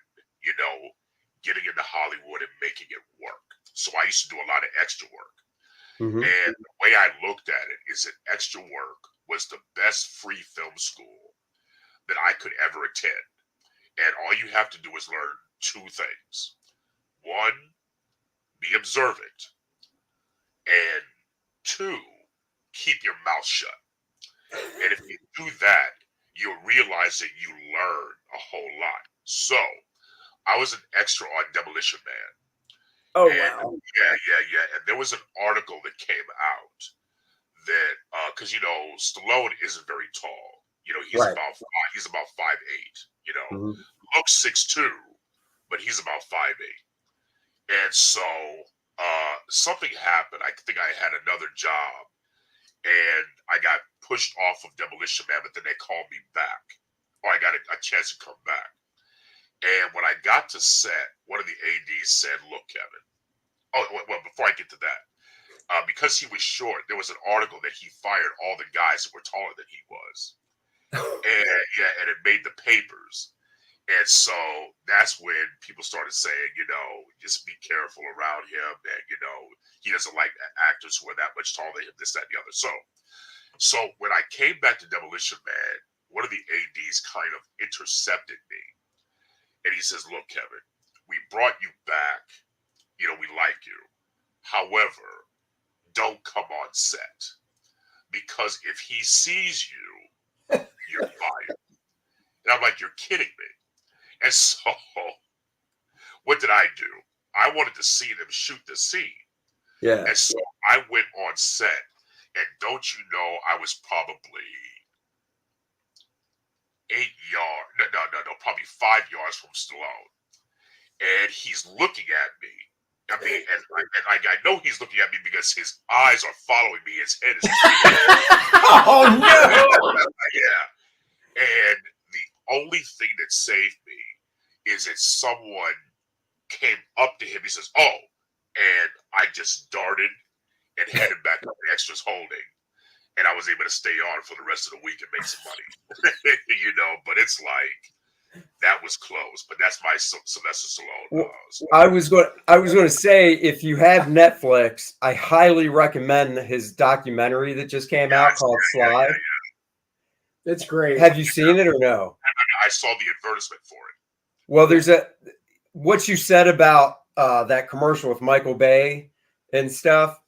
getting into Hollywood and making it work. So I used to do a lot of extra work. Mm-hmm. And the way I looked at it is that extra work was the best free film school that I could ever attend. And all you have to do is learn two things. One, be observant. And two, keep your mouth shut. And if you do that, you'll realize that you learn a whole lot. So I was an extra on Demolition Man. Oh, and, wow. Yeah. And there was an article that came out that, because, Stallone isn't very tall. He's Right. he's about 5'8", Mm-hmm. looks 6'2", but he's about 5'8". And so something happened. I think I had another job. And I got pushed off of Demolition Man, but then they called me back. Or I got a chance to come back. And when I got to set, one of the ADs said, look, Kevin. Oh, well, before I get to that, because he was short, there was an article that he fired all the guys that were taller than he was. And it made the papers. And so that's when people started saying, just be careful around him. And, he doesn't like actors who are that much taller than him, this, that, and the other. So when I came back to Demolition Man, one of the ADs kind of intercepted me. And he says, look, Kevin, we brought you back. We like you. However, don't come on set. Because if he sees you, you're fired. And I'm like, you're kidding me. And so what did I do? I wanted to see them shoot the scene. Yeah. And so I went on set, and don't you know, I was probably 8 yards, no, probably 5 yards from Stallone. And he's looking at me. I mean, and I know he's looking at me because his eyes are following me. His head is. Oh, no. Yeah. And the only thing that saved me is that someone came up to him. He says, oh, and I just darted and headed back up the extras holding. And I was able to stay on for the rest of the week and make some money. But it's like, that was close. But that's my Sylvester Stallone. I was going to say, if you have Netflix, I highly recommend his documentary that just came out called Sly. Yeah. It's great. Have you seen it or no? I saw the advertisement for it. Well, there's what you said about that commercial with Michael Bay. and stuff.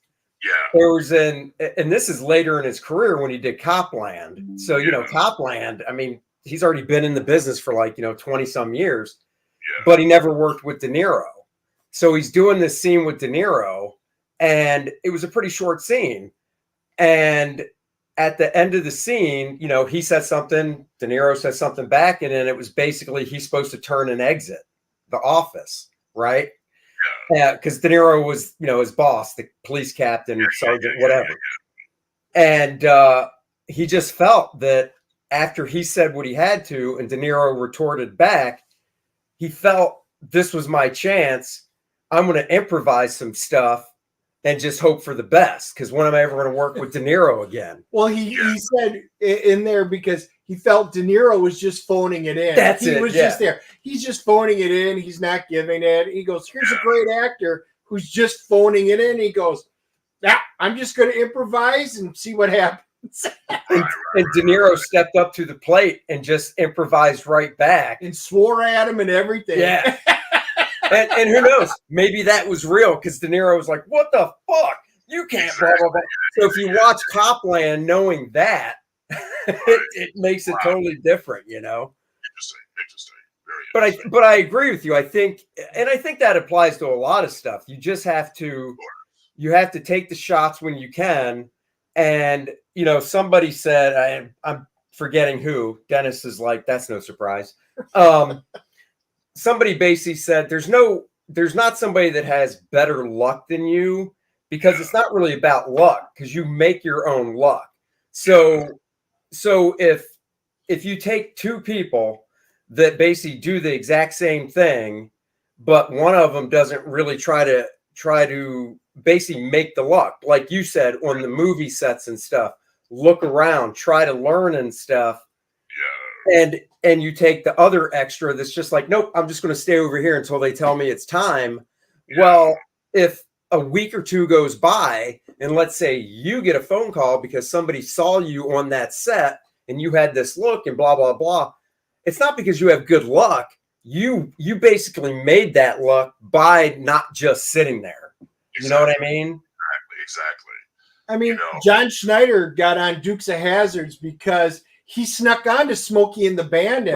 Yeah. There was and this is later in his career when he did Copland. So, you know, Copland, I mean, he's already been in the business for like, 20 some years, but he never worked with De Niro. So he's doing this scene with De Niro, and it was a pretty short scene. And at the end of the scene, he says something, De Niro says something back, and then it was basically he's supposed to turn and exit the office, right? Yeah, because De Niro was, his boss, the police captain, sergeant, whatever. And he just felt that after he said what he had to, and De Niro retorted back, he felt this was my chance. I'm going to improvise some stuff and just hope for the best. Because when am I ever going to work with De Niro again? Well, he said in there because he felt De Niro was just phoning it in. He was just there. He's just phoning it in. He's not giving it. He goes, here's a great actor who's just phoning it in. He goes, I'm just going to improvise and see what happens. And De Niro stepped up to the plate and just improvised right back. And swore at him and everything. Yeah. and who knows? Maybe that was real because De Niro was like, what the fuck? You can't blah, blah, blah. So if you watch Copland knowing that, it makes it totally different, Interesting. Very interesting. But I agree with you. I think that applies to a lot of stuff. You just have to take the shots when you can. And somebody said, I'm forgetting who. Dennis is like, that's no surprise. Somebody basically said there's not somebody that has better luck than you, because it's not really about luck, because you make your own luck. So if you take two people that basically do the exact same thing, but one of them doesn't really try to basically make the luck, like you said, on the movie sets and stuff, look around, try to learn and stuff. And you take the other extra that's just like, nope, I'm just going to stay over here until they tell me it's time. Well, if a week or two goes by, and let's say you get a phone call because somebody saw you on that set and you had this look and blah, blah, blah. It's not because you have good luck. You basically made that luck by not just sitting there. Exactly. You know what I mean? Exactly. I mean, John Schneider got on Dukes of Hazzards because he snuck onto Smokey and the Bandit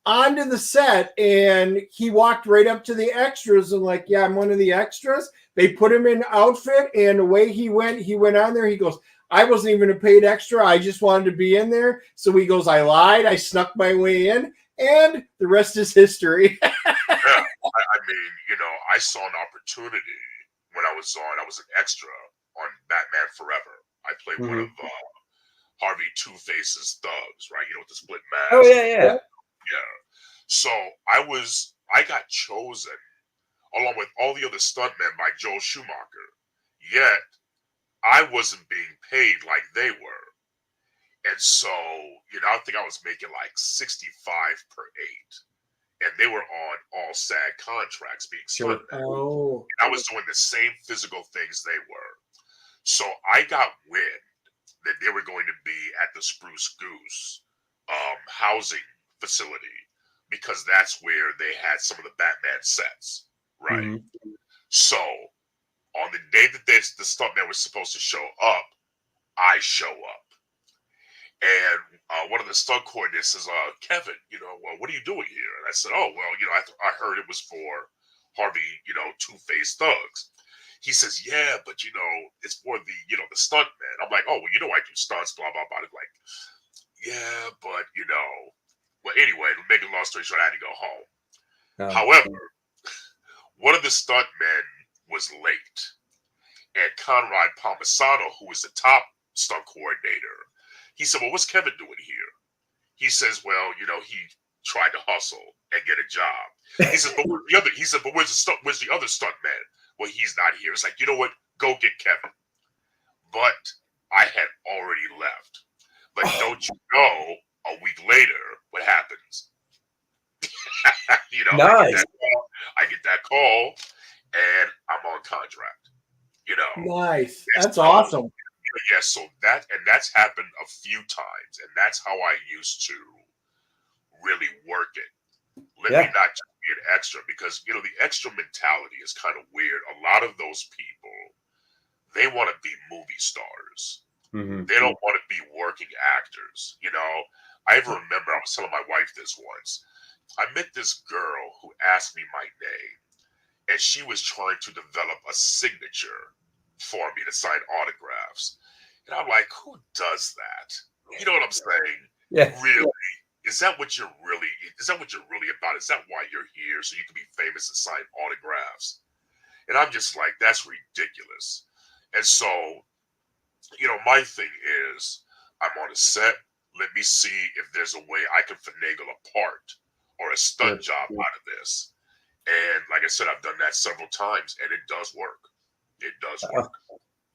onto the set, and he walked right up to the extras and like, I'm one of the extras. They put him in outfit, and the way he went on there, he goes, I wasn't even a paid extra. I just wanted to be in there. So he goes, I lied. I snuck my way in, and the rest is history. I mean, I saw an opportunity when I was an extra on Batman Forever. I played one of Harvey Two-Face's thugs, right? With the split mask. Oh, yeah. So I got chosen along with all the other stuntmen by Joel Schumacher. Yet I wasn't being paid like they were. And so, I think I was making like $65 per 8. And they were on all SAG contracts being stuntmen. Oh. And I was doing the same physical things they were. So I got wind that they were going to be at the Spruce Goose housing facility, because that's where they had some of the Batman sets, right? Mm-hmm. So on the day that the stuntman was supposed to show up, I show up. And one of the stunt coordinators says, Kevin, well, what are you doing here? And I said, oh, well, I heard it was for Harvey, Two-Face thugs. He says, yeah, but, it's for the, the stuntman. I'm like, oh, well, I do stunts, blah, blah, blah. I'm like, yeah, but, well, anyway, to make a long story short, I had to go home. However, one of the stuntmen was late. And Conrad Palmisano, who was the top stunt coordinator, he said, well, what's Kevin doing here? He says, well, he tried to hustle and get a job. He says, but where's the other stuntman? Well, he's not here. It's like, you know what? Go get Kevin. But I had already left. But don't you know, a week later, what happens? Nice. I get that call, and I'm on contract. Nice. That's awesome. Yeah, so that's happened a few times, and that's how I used to really work it. Let me not just be an extra, because the extra mentality is kind of weird. A lot of those people they want to be movie stars. Mm-hmm. They don't want to be working actors. You know, I even remember I was telling my wife this once. I met this girl who asked me my name, and she was trying to develop a signature for me to sign autographs. And I'm like, who does that? You know what I'm saying? Yeah. Really? Is that what you're really about? Is that why you're here? So you can be famous and sign autographs? And I'm just like, that's ridiculous. And so, you know, my thing is, I'm on a set. Let me see if there's a way I can finagle a part or a stunt job out of this. And like I said, I've done that several times, and it does work. It does work.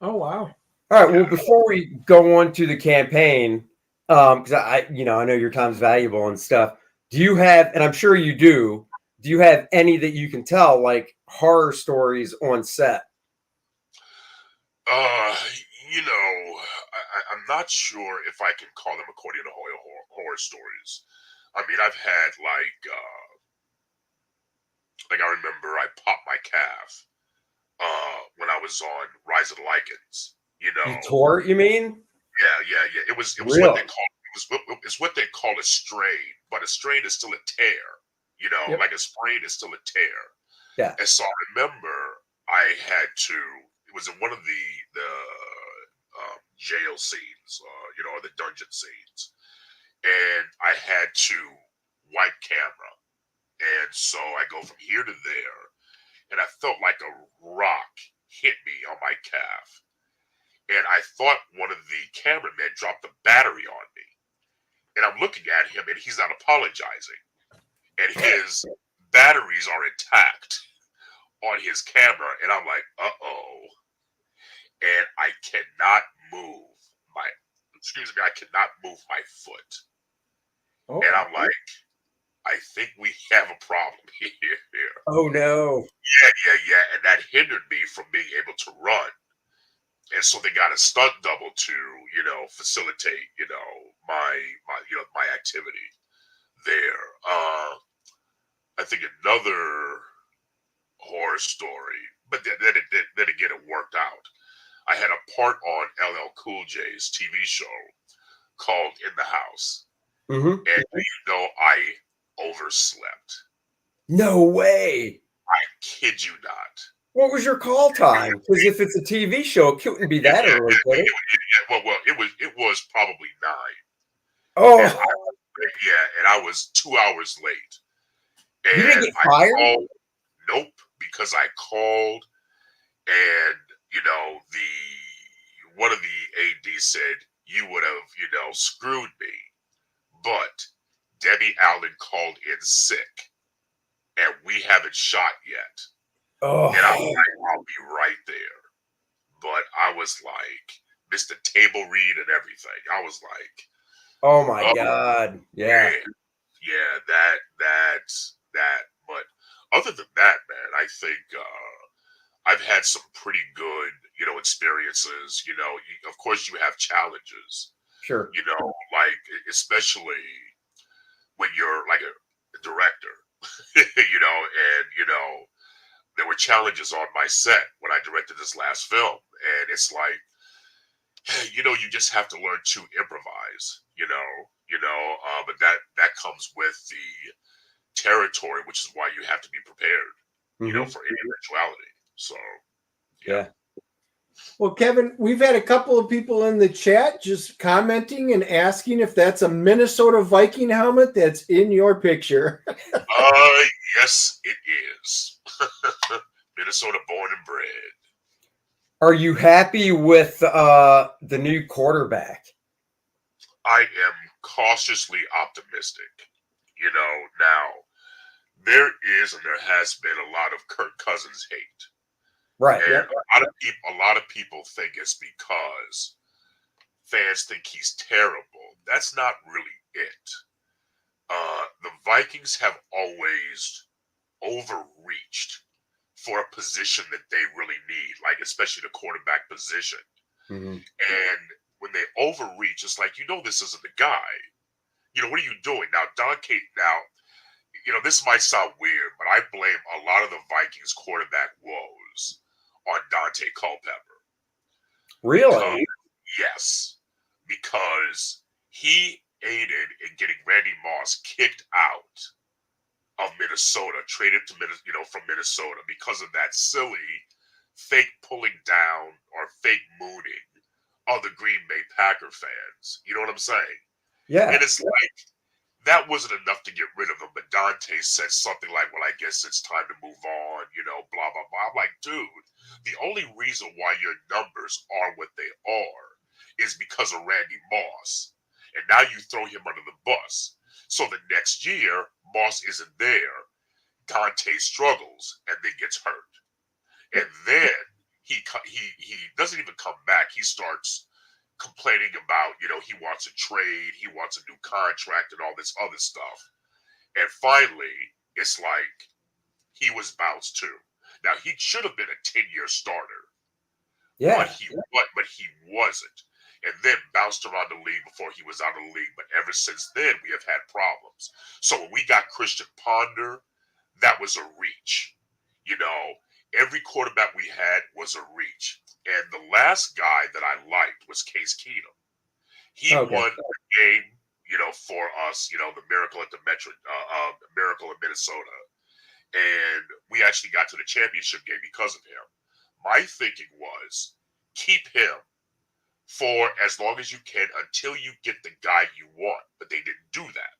Oh, wow. All right. Well, before we go on to the campaign, because I know your time's valuable and stuff. Do you have, and I'm sure you do you have any that you can tell, like horror stories on set? You know, I'm not sure if I can call them according to horror stories. I mean, I've had like I remember I popped my calf when I was on Rise of the Lycans. You know, You tore it, you mean? yeah. It was what Really? they call it's what they call a strain, but a strain is still a tear. You know, Yep. like a sprain is still a tear. Yeah. And so I remember I had to. It was in one of the jail scenes, you know, or the dungeon scenes, and I had to wipe camera, and so I go from here to there, and I felt like a rock hit me on my calf, and I thought one of the cameramen dropped a battery on me, and I'm looking at him, and he's not apologizing, and his batteries are intact on his camera, and I'm like, uh-oh. And I cannot move I cannot move my foot. Oh. And I'm like, I think we have a problem here. Oh no. Yeah. And that hindered me from being able to run. And so they got a stunt double to, you know, facilitate, you know, my activity there. I think another horror story, but then again it worked out. I had a part on LL Cool J's TV show called In the House. Mm-hmm. And you know, I overslept. No way. I kid you not. What was your call time? Because if it's a TV show, it couldn't be that early, could it? Well, it was probably 9. Oh, And I was 2 hours late. And you didn't get fired? called, nope, because I called, and you know, one of the ADs said you would have, you know, screwed me, but Debbie Allen called in sick, and we haven't shot yet. Oh, And I'm like, I'll be right there. But I was like, missed the table read and everything. I was like, oh my God. Yeah. Yeah, that. But other than that, man, I think I've had some pretty good, you know, experiences. You know, of course you have challenges. Sure. You know, like especially when you're like a director, you know, and you know, there were challenges on my set when I directed this last film, and it's like, you know, you just have to learn to improvise, you know, but that comes with the territory, which is why you have to be prepared, you know, for any eventuality. So, Yeah. Well, Kevin, we've had a couple of people in the chat just commenting and asking if that's a Minnesota Viking helmet that's in your picture. Yes, it is. Minnesota born and bred. Are you happy with the new quarterback? I am cautiously optimistic. You know, now there is and there has been a lot of Kirk Cousins hate. Right. And Yep. a lot of people think it's because fans think he's terrible. That's not really it. The Vikings have always overreached for a position that they really need, like especially the quarterback position. Mm-hmm. And when they overreach, it's like, you know, this isn't the guy. You know, what are you doing now, Now, you know, this might sound weird, but I blame a lot of the Vikings quarterback woes on Dante Culpepper. Really? Yes, because he aided in getting Randy Moss kicked out of Minnesota, traded to from Minnesota because of that silly fake pulling down or fake mooning of the Green Bay Packer fans. You know what I'm saying? Yeah. And it's like that wasn't enough to get rid of him. But Dante said something like, "Well, I guess it's time to move on." Blah blah blah. I'm like, dude, the only reason why your numbers are what they are is because of Randy Moss, and now you throw him under the bus. So the next year, Moss isn't there. Dante struggles and then gets hurt, and then he doesn't even come back. He starts complaining about he wants a trade, he wants a new contract, and all this other stuff. And finally, it's like he was bounced too. Now he should have been a 10-year starter, Yeah. but he wasn't. And then bounced around the league before he was out of the league. But ever since then, we have had problems. So when we got Christian Ponder, that was a reach. Every quarterback we had was a reach. And the last guy that I liked was Case Keenum. He won the game, for us, the Miracle at the Miracle in Minnesota. And we actually got to the championship game because of him. My thinking was keep him for as long as you can until you get the guy you want. But they didn't do that.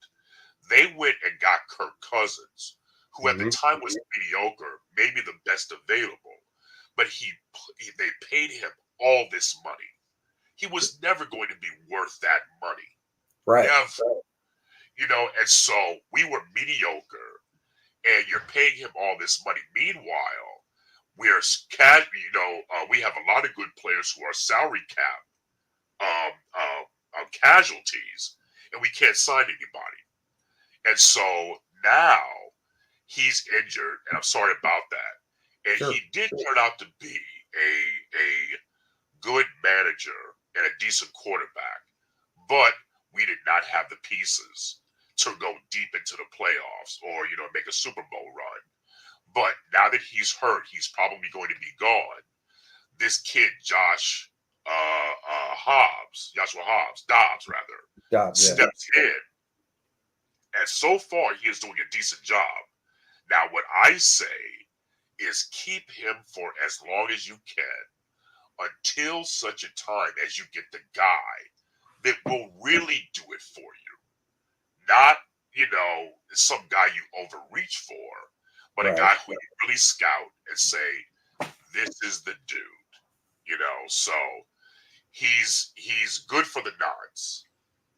They went and got Kirk Cousins, who at the time was mediocre, maybe the best available. But they paid him all this money. He was never going to be worth that money. Right. Never. And so we were mediocre, and you're paying him all this money. Meanwhile, we have a lot of good players who are salary cap casualties, and we can't sign anybody. And so now he's injured, and I'm sorry about that. And Sure. he did turn out to be a good manager and a decent quarterback, but we did not have the pieces to go deep into the playoffs or make a Super Bowl run. But now that he's hurt, he's probably going to be gone. This kid, Joshua Dobbs, steps in, and so far he is doing a decent job. Now, what I say is keep him for as long as you can until such a time as you get the guy that will really do it for you. Not, some guy you overreach for, but a guy who you really scout and say, this is the dude. So he's good for the nods.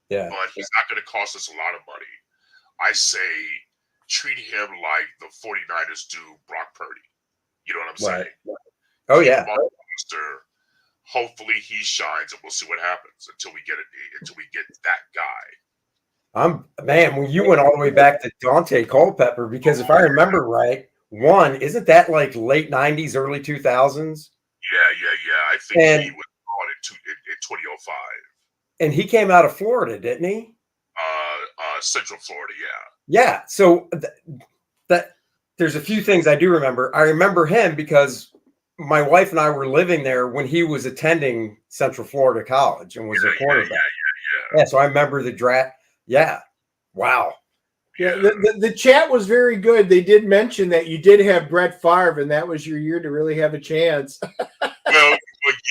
Yeah. But he's not going to cost us a lot of money. I say treat him like the 49ers do Brock Purdy. You know what I'm saying? Right. Oh, yeah. Hopefully he shines, and we'll see what happens until we get that guy. When you went all the way back to Dante Culpepper, because if I remember right, isn't that like late 90s, early 2000s? Yeah. I think he was on in 2005. And he came out of Florida, didn't he? Central Florida, yeah. Yeah. So that there's a few things I do remember. I remember him because my wife and I were living there when he was attending Central Florida College and was a quarterback. Yeah. So I remember the draft. Yeah. Wow. Yeah. The chat was very good. They did mention that you did have Brett Favre, and that was your year to really have a chance. Well,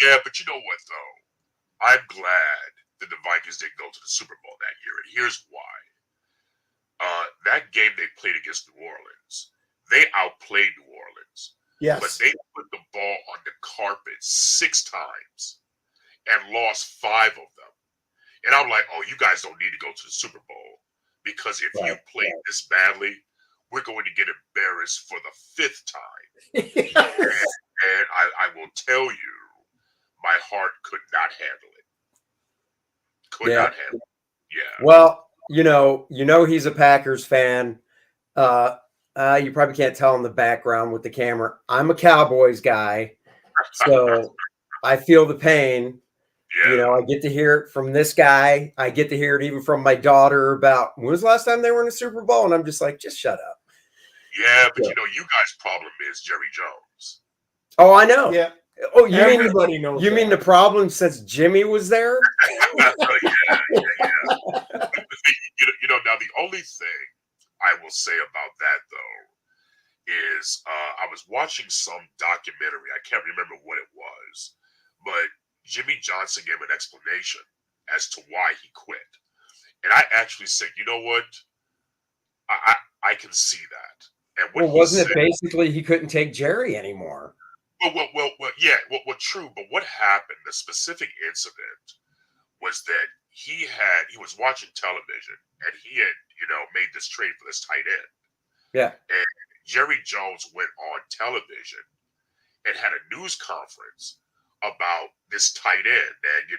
yeah, but you know what, though? I'm glad that the Vikings didn't go to the Super Bowl that year, and here's why. That game they played against New Orleans, they outplayed New Orleans. Yes. But they put the ball on the carpet 6 times and lost 5 of them. And I'm like, oh, you guys don't need to go to the Super Bowl, because if you play this badly, we're going to get embarrassed for the 5th time. Yes. And I will tell you, my heart could not handle it. Could not handle it. Yeah. Well, he's a Packers fan. You probably can't tell in the background with the camera. I'm a Cowboys guy, so I feel the pain. Yeah. I get to hear it from this guy. I get to hear it even from my daughter about when was the last time they were in a Super Bowl, and I'm just like, just shut up. Yeah, but you guys' problem is Jerry Jones. Oh, I know. Yeah. Oh, you mean Everybody knows. you mean the problem since Jimmy was there? Yeah. Now the only thing I will say about that though is I was watching some documentary. I can't remember what it was, but Jimmy Johnson gave an explanation as to why he quit, and I actually said, you know what, I can see that. And what Well, he wasn't said, it basically he couldn't take Jerry anymore? yeah, true. But what happened? The specific incident was that he was watching television and he had made this trade for this tight end, Yeah. and Jerry Jones went on television and had a news conference about this tight end and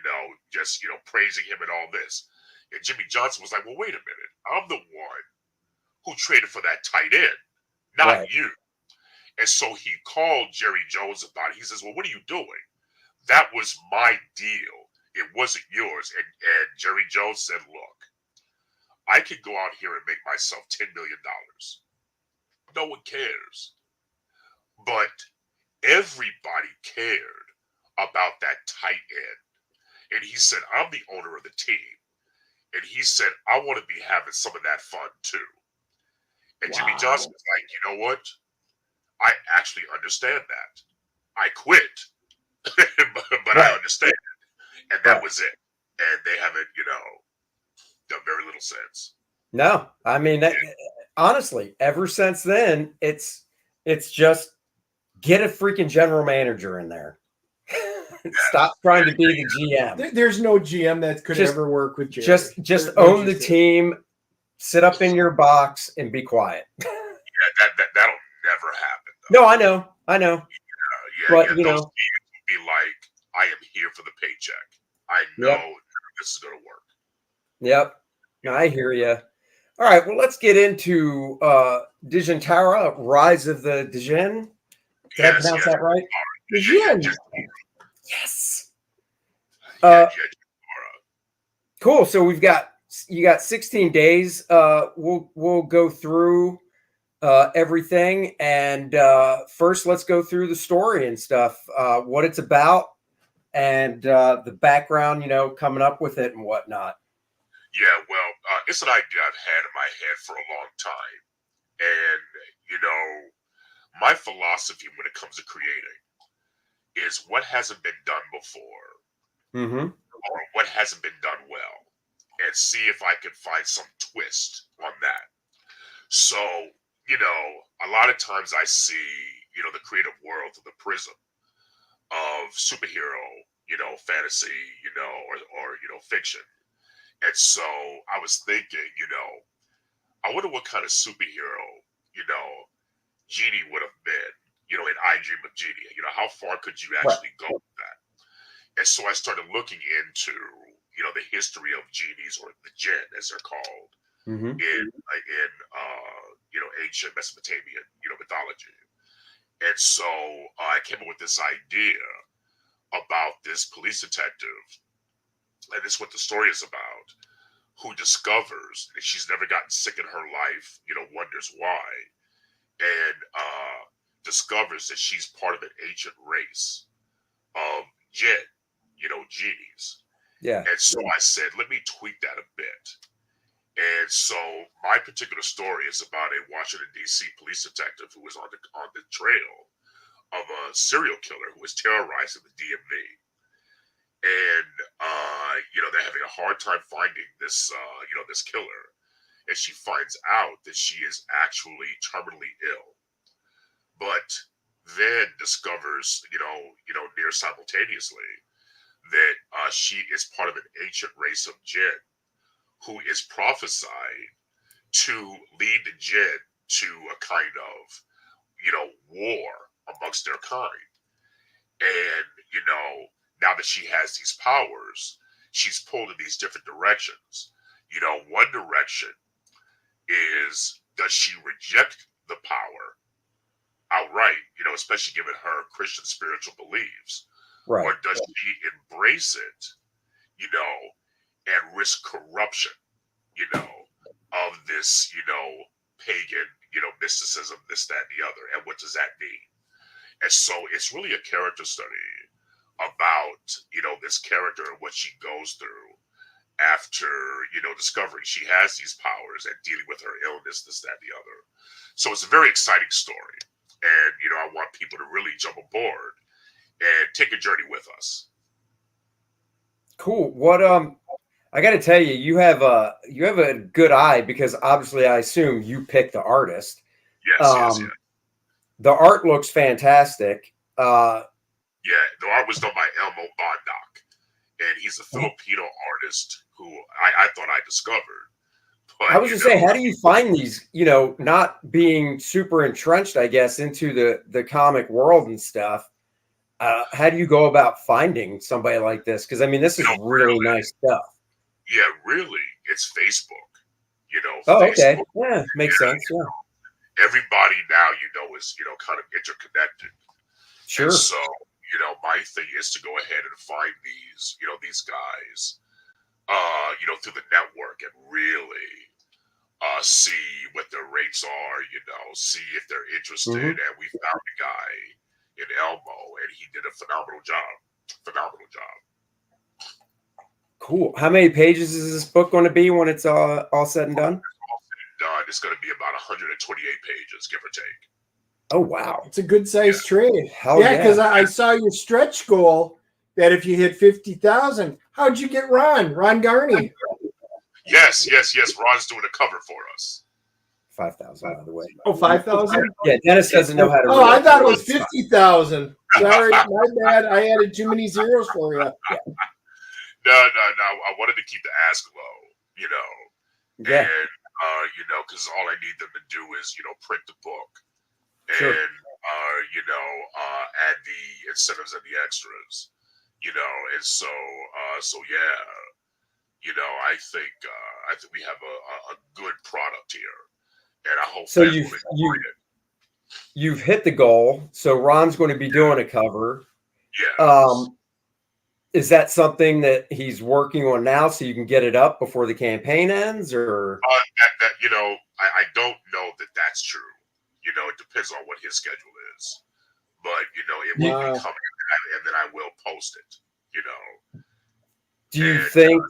just praising him and all this. And Jimmy Johnson was like, well, wait a minute, I'm the one who traded for that tight end, not Right. you. And so he called Jerry Jones about it. He says, well, what are you doing? That was my deal. It wasn't yours. And Jerry Jones said, look, I could go out here and make myself $10 million. No one cares. But everybody cared about that tight end. And he said, I'm the owner of the team. And he said, I want to be having some of that fun too. And Jimmy Johnson was like, you know what? I actually understand that. I quit, but I understand. And that was it. And they haven't, done very little since. No, I mean, honestly, ever since then, it's just get a freaking general manager in there. Stop trying to be the GM. There's no GM that could ever work with Jerry. Just own the team, sit up in your box, and be quiet. Yeah, that'll never happen. Though. No, I know. But those teams will be like, I am here for the paycheck. I know this is going to work. Yep. No, I hear you. All right, well, let's get into DJINNTARA, Rise of the DJINN. Did I pronounce that right? DJINN. Yes. Cool. So you got 16 days. We'll go through everything, and first let's go through the story and stuff, what it's about, and the background, coming up with it and whatnot. Yeah, well, it's an idea I've had in my head for a long time, and my philosophy when it comes to creating is what hasn't been done before, or what hasn't been done well, and see if I can find some twist on that. So, a lot of times I see, the creative world through the prism of superhero, fantasy, or fiction. And so I was thinking, I wonder what kind of superhero, Genie would have been, in I Dream of Genie. How far could you actually go with that? And so I started looking into, the history of genies, or the jinn, as they're called, in ancient Mesopotamian, mythology. And so I came up with this idea about this police detective, and this is what the story is about, who discovers that she's never gotten sick in her life, wonders why, and discovers that she's part of an ancient race of jinn, genies. Yeah. And so I said, let me tweak that a bit. And so my particular story is about a Washington, D.C. police detective who was on the trail of a serial killer who was terrorizing the DMV. And, they're having a hard time finding this, this killer. And she finds out that she is actually terminally ill. But then discovers, near simultaneously, that she is part of an ancient race of jinn who is prophesied to lead the jinn to a kind of, war amongst their kind. And, now that she has these powers, she's pulled in these different directions. One direction is, does she reject the power outright, especially given her Christian spiritual beliefs? Right. Or does she embrace it, and risk corruption, of this, pagan, mysticism, this, that, and the other? And what does that mean? And so it's really a character study about, this character and what she goes through after, discovering she has these powers and dealing with her illness, this, that, and the other. So it's a very exciting story. And, I want people to really jump aboard and take a journey with us. Cool. What, I got to tell you, you have a good eye, because obviously I assume you picked the artist. Yes. The art looks fantastic. Yeah, the art was done by Elmo Bondoc, and he's a Filipino artist who I thought I discovered. But, I was just saying, how do you find these, not being super entrenched, I guess, into the comic world and stuff? How do you go about finding somebody like this? Because, I mean, this is really nice stuff. Yeah, really. It's Facebook. Oh, Facebook, okay. Yeah, makes sense. Yeah. Everybody now, is, kind of interconnected. Sure. And so, my thing is to go ahead and find these guys, through the network and really see what their rates are, see if they're interested. Mm-hmm. And we found a guy in Elmo, and he did a phenomenal job. Cool. How many pages is this book going to be when it's all said and done? It's going to be about 128 pages, give or take. Oh, wow. It's a good sized trade. Hell yeah. Because I saw your stretch goal that if you hit 50,000, how'd you get Ron Garney? Yes. Ron's doing a cover for us. 5,000, by the way. Oh, 5,000? Yeah, Dennis doesn't know how to read. Oh, I thought it was 50,000. Sorry, my bad. I added too many zeros for you. Yeah. No. I wanted to keep the ask low, Yeah. And, because all I need them to do is, print the book and, Sure. add the incentives and the extras, and so yeah, I think we have a good product here, and I hope So that will enjoy it. You've hit the goal. So Ron's going to be doing a cover. Yes. Is that something that he's working on now, so you can get it up before the campaign ends, or? I don't know that that's true. It depends on what his schedule is, but it will be coming, and then I will post it. Do you think?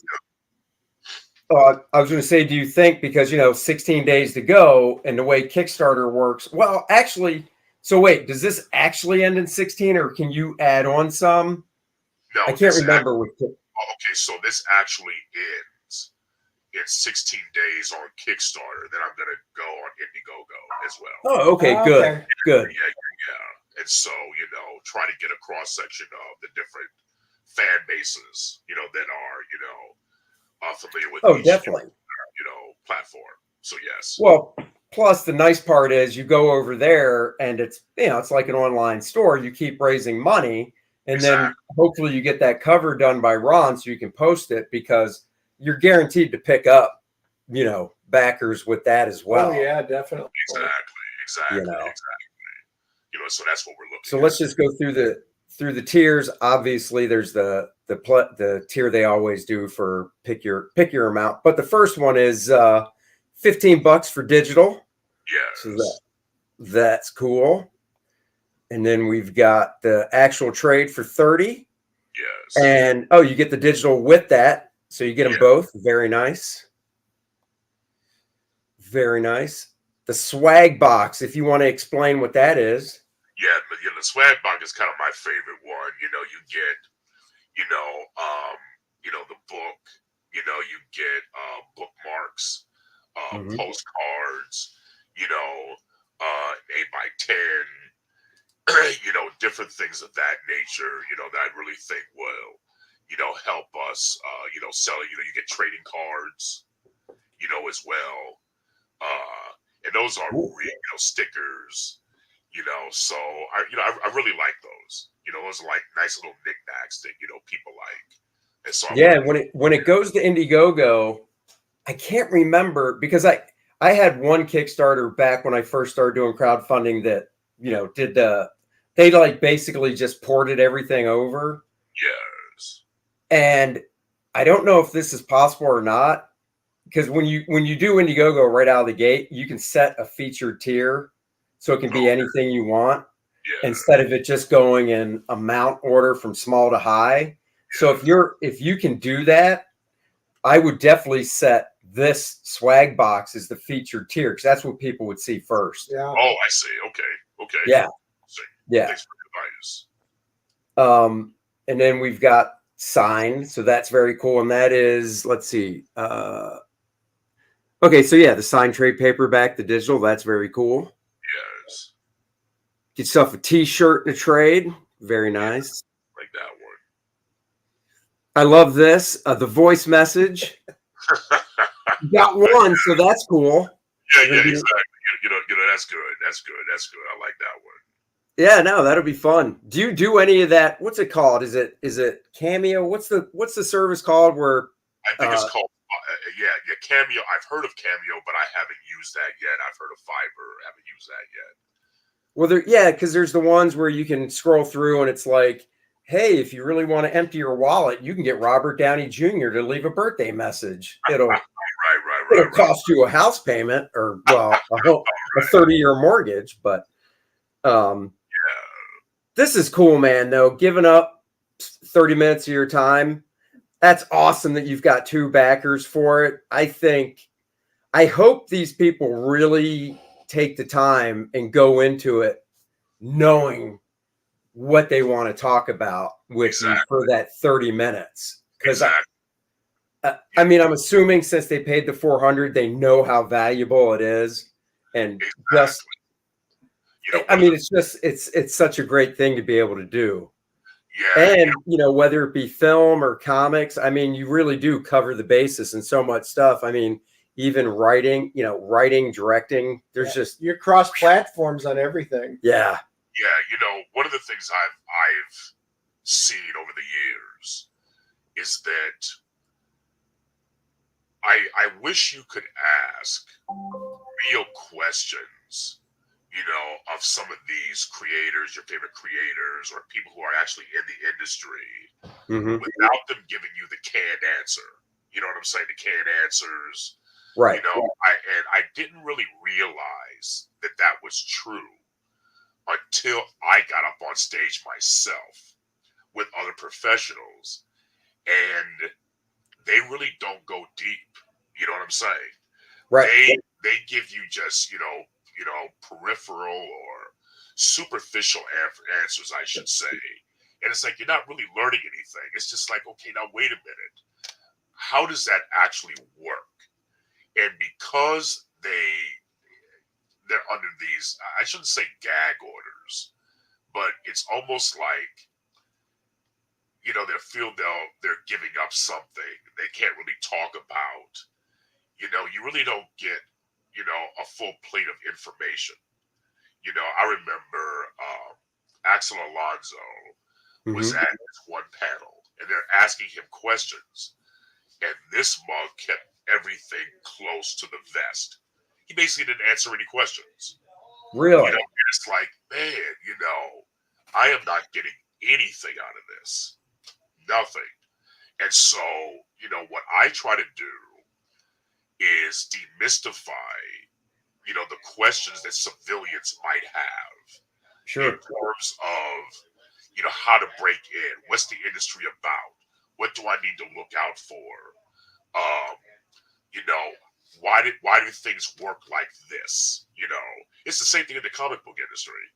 I was going to say, do you think, because 16 days to go, and the way Kickstarter works? Well, actually, so wait, does this actually end in 16, or can you add on some? No, I can't remember. Okay, so this actually ends in 16 days on Kickstarter. Then I'm going to go on Indiegogo as well. Oh, okay, good, okay. good. Yeah. And so, try to get a cross section of the different fan bases, that are, familiar with each, definitely. Platform. So yes. Well, plus the nice part is you go over there and it's, it's like an online store. You keep raising money, and then hopefully you get that cover done by Ron so you can post it, because you're guaranteed to pick up, backers with that as well. Oh, yeah, definitely. Exactly. So that's what we're looking So at. let's just go through the tiers. Obviously, there's the tier they always do for pick your amount, but the first one is $15 for digital. Yes. So that's cool. And then we've got the actual trade for 30. Yes. And you get the digital with that, so you get them both. Very nice. Very nice. The swag box, if you want to explain what that is. Yeah, but the swag box is kind of my favorite one. You get, the book. You get bookmarks, postcards. 8x10. Different things of that nature. That I really think will, help us. Sell. You get trading cards. As well. And those are real, stickers. So I really like those. Those are like nice little knickknacks that people like. And so when it goes to Indiegogo, I can't remember, because I had one Kickstarter back when I first started doing crowdfunding that they like basically just ported everything over. Yes. And I don't know if this is possible or not, because when you do Indiegogo right out of the gate, you can set a featured tier, so it can be anything you want. Yeah. instead of it just going in a mount order from small to high. So if you can do that, I would definitely set this swag box as the featured tier, because that's what people would see first. Yeah. Oh, I see. Okay. Yeah. Yeah. Thanks for the advice. And then we've got signed, so that's very cool. And that is, let's see. Okay, so yeah, the signed trade paperback, the digital, that's very cool. Yes. Get yourself a t-shirt in a trade. Very nice. Like that one. I love this. The voice message. You got one, so that's cool. Yeah, exactly. You know, that's good. That's good. I like that one. Yeah, no, that'll be fun. Do you do any of that? What's it called? Is it Cameo? What's the service called where I think it's called Cameo. I've heard of Cameo, but I haven't used that yet. I've heard of Fiverr. I haven't used that yet. Well, because there's the ones where you can scroll through and it's like, hey, if you really want to empty your wallet, you can get Robert Downey Jr. to leave a birthday message. It'll cost you a house payment or a 30-year mortgage, but this is cool, man. Though, giving up 30 minutes of your time, that's awesome that you've got 2 backers for it. I hope these people really take the time and go into it knowing what they want to talk about with you for that 30 minutes. Because I mean, I'm assuming since they paid the $400, they know how valuable it is. And just, I mean, it's such a great thing to be able to do. Yeah. And, whether it be film or comics, I mean, you really do cover the basis and so much stuff. I mean, even writing, directing, there's just, you're cross platforms on everything. Yeah. Yeah. One of the things I've seen over the years is that I wish you could ask real questions, of some of these creators, your favorite creators, or people who are actually in the industry, without them giving you the canned answer. You know what I'm saying? The canned answers. Right. I didn't really realize that was true until I got up on stage myself with other professionals, and they really don't go deep. You know what I'm saying? Right. They give you just, peripheral or superficial answers, I should say. And it's like, you're not really learning anything. It's just like, okay, now wait a minute. How does that actually work? And because they're under these, I shouldn't say gag orders, but it's almost like, they feel they're giving up something they can't really talk about. You really don't get, a full plate of information. I remember Axel Alonso was at this one panel, and they're asking him questions, and this mug kept everything close to the vest. He basically didn't answer any questions. Really? It's like, man, I am not getting anything out of this. Nothing. And so, what I try to do is demystify, the questions that civilians might have. Sure. In terms of, how to break in. What's the industry about? What do I need to look out for? Why do things work like this? It's the same thing in the comic book industry,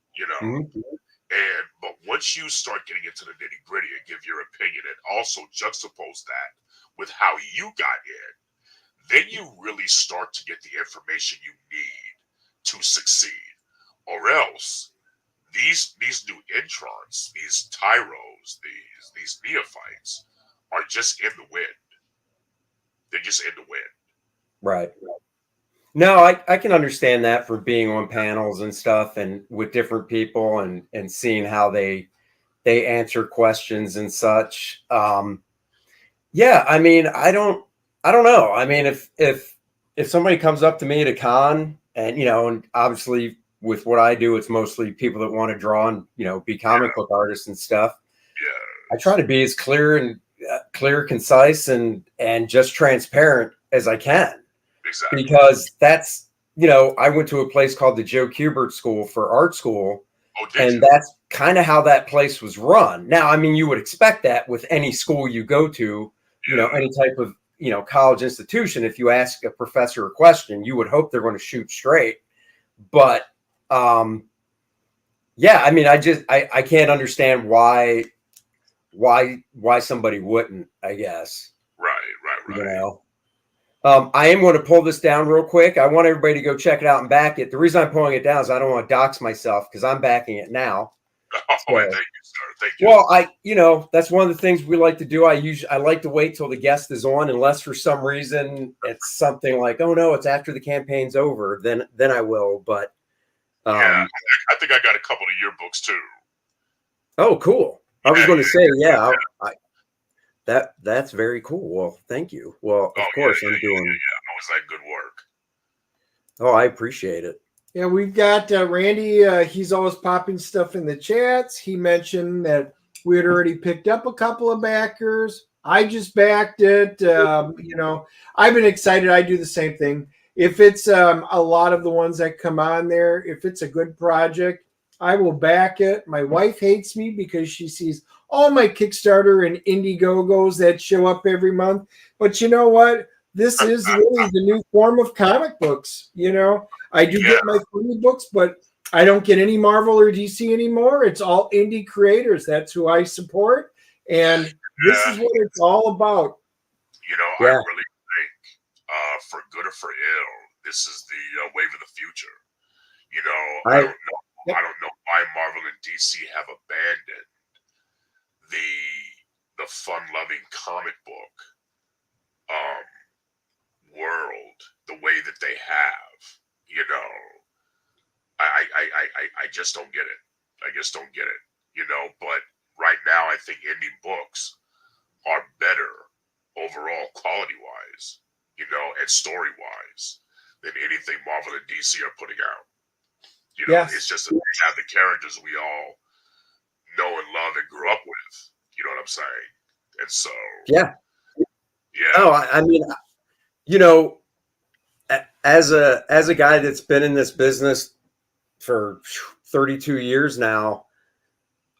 But once you start getting into the nitty gritty and give your opinion and also juxtapose that with how you got in, then you really start to get the information you need to succeed. Or else these new entrants, these tyros, these neophytes are just in the wind. They're just in the wind. Right. No, I can understand that for being on panels and stuff and with different people and seeing how they answer questions and such. Yeah, I mean, I don't know. I mean, if somebody comes up to me at a con and, and obviously with what I do, it's mostly people that want to draw and, be comic book artists and stuff. Yeah. I try to be as clear, concise, and just transparent as I can. Exactly. Because that's, I went to a place called the Joe Kubert School for art school. Oh, did And you? that's kind of how that place was run. Now, I mean, you would expect that with any school you go to, you know, any type of, you know, college institution. If you ask a professor a question, you would hope they're going to shoot straight. But yeah, I mean, I can't understand why somebody wouldn't, I guess. Right. You know. I am going to pull this down real quick. I want everybody to go check it out and back it. The reason I'm pulling it down is I don't want to dox myself because I'm backing it now. Oh, So, thank you, sir. Thank you. well, you know, that's one of the things we like to do. I like to wait till the guest is on, unless for some reason it's something like, oh no, it's after the campaign's over. Then I will. But yeah, I think I got a couple of your books too. oh, cool. I was going to say, yeah, that's very cool. Well, thank you. Well, of course, I'm doing. I was like, good work. Oh, I appreciate it. Yeah, we've got Randy. He's always popping stuff in the chats. He mentioned that we had already picked up a couple of backers. I just backed it. You know, I've been excited. I do the same thing. If it's a lot of the ones that come on there, if it's a good project, I will back it. My wife hates me because she sees all my Kickstarter and Indiegogos that show up every month. But you know what? This is really the new form of comic books. You know, I do get my funny books, but I don't get any Marvel or DC anymore. It's all indie creators. That's who I support. And this is what it's all about. You know, I really think, for good or for ill, this is the wave of the future. You know, I don't know why Marvel and DC have abandoned the fun-loving comic book world the way that they have. You know, I just don't get it. I just don't get it. You know, but right now I think indie books are better overall quality-wise, you know, and story-wise than anything Marvel and DC are putting out. You know, it's just that they have the characters we all know and love and grew up with. You know what I'm saying? And so, yeah. Oh, I mean, you know, as a guy that's been in this business for 32 years now,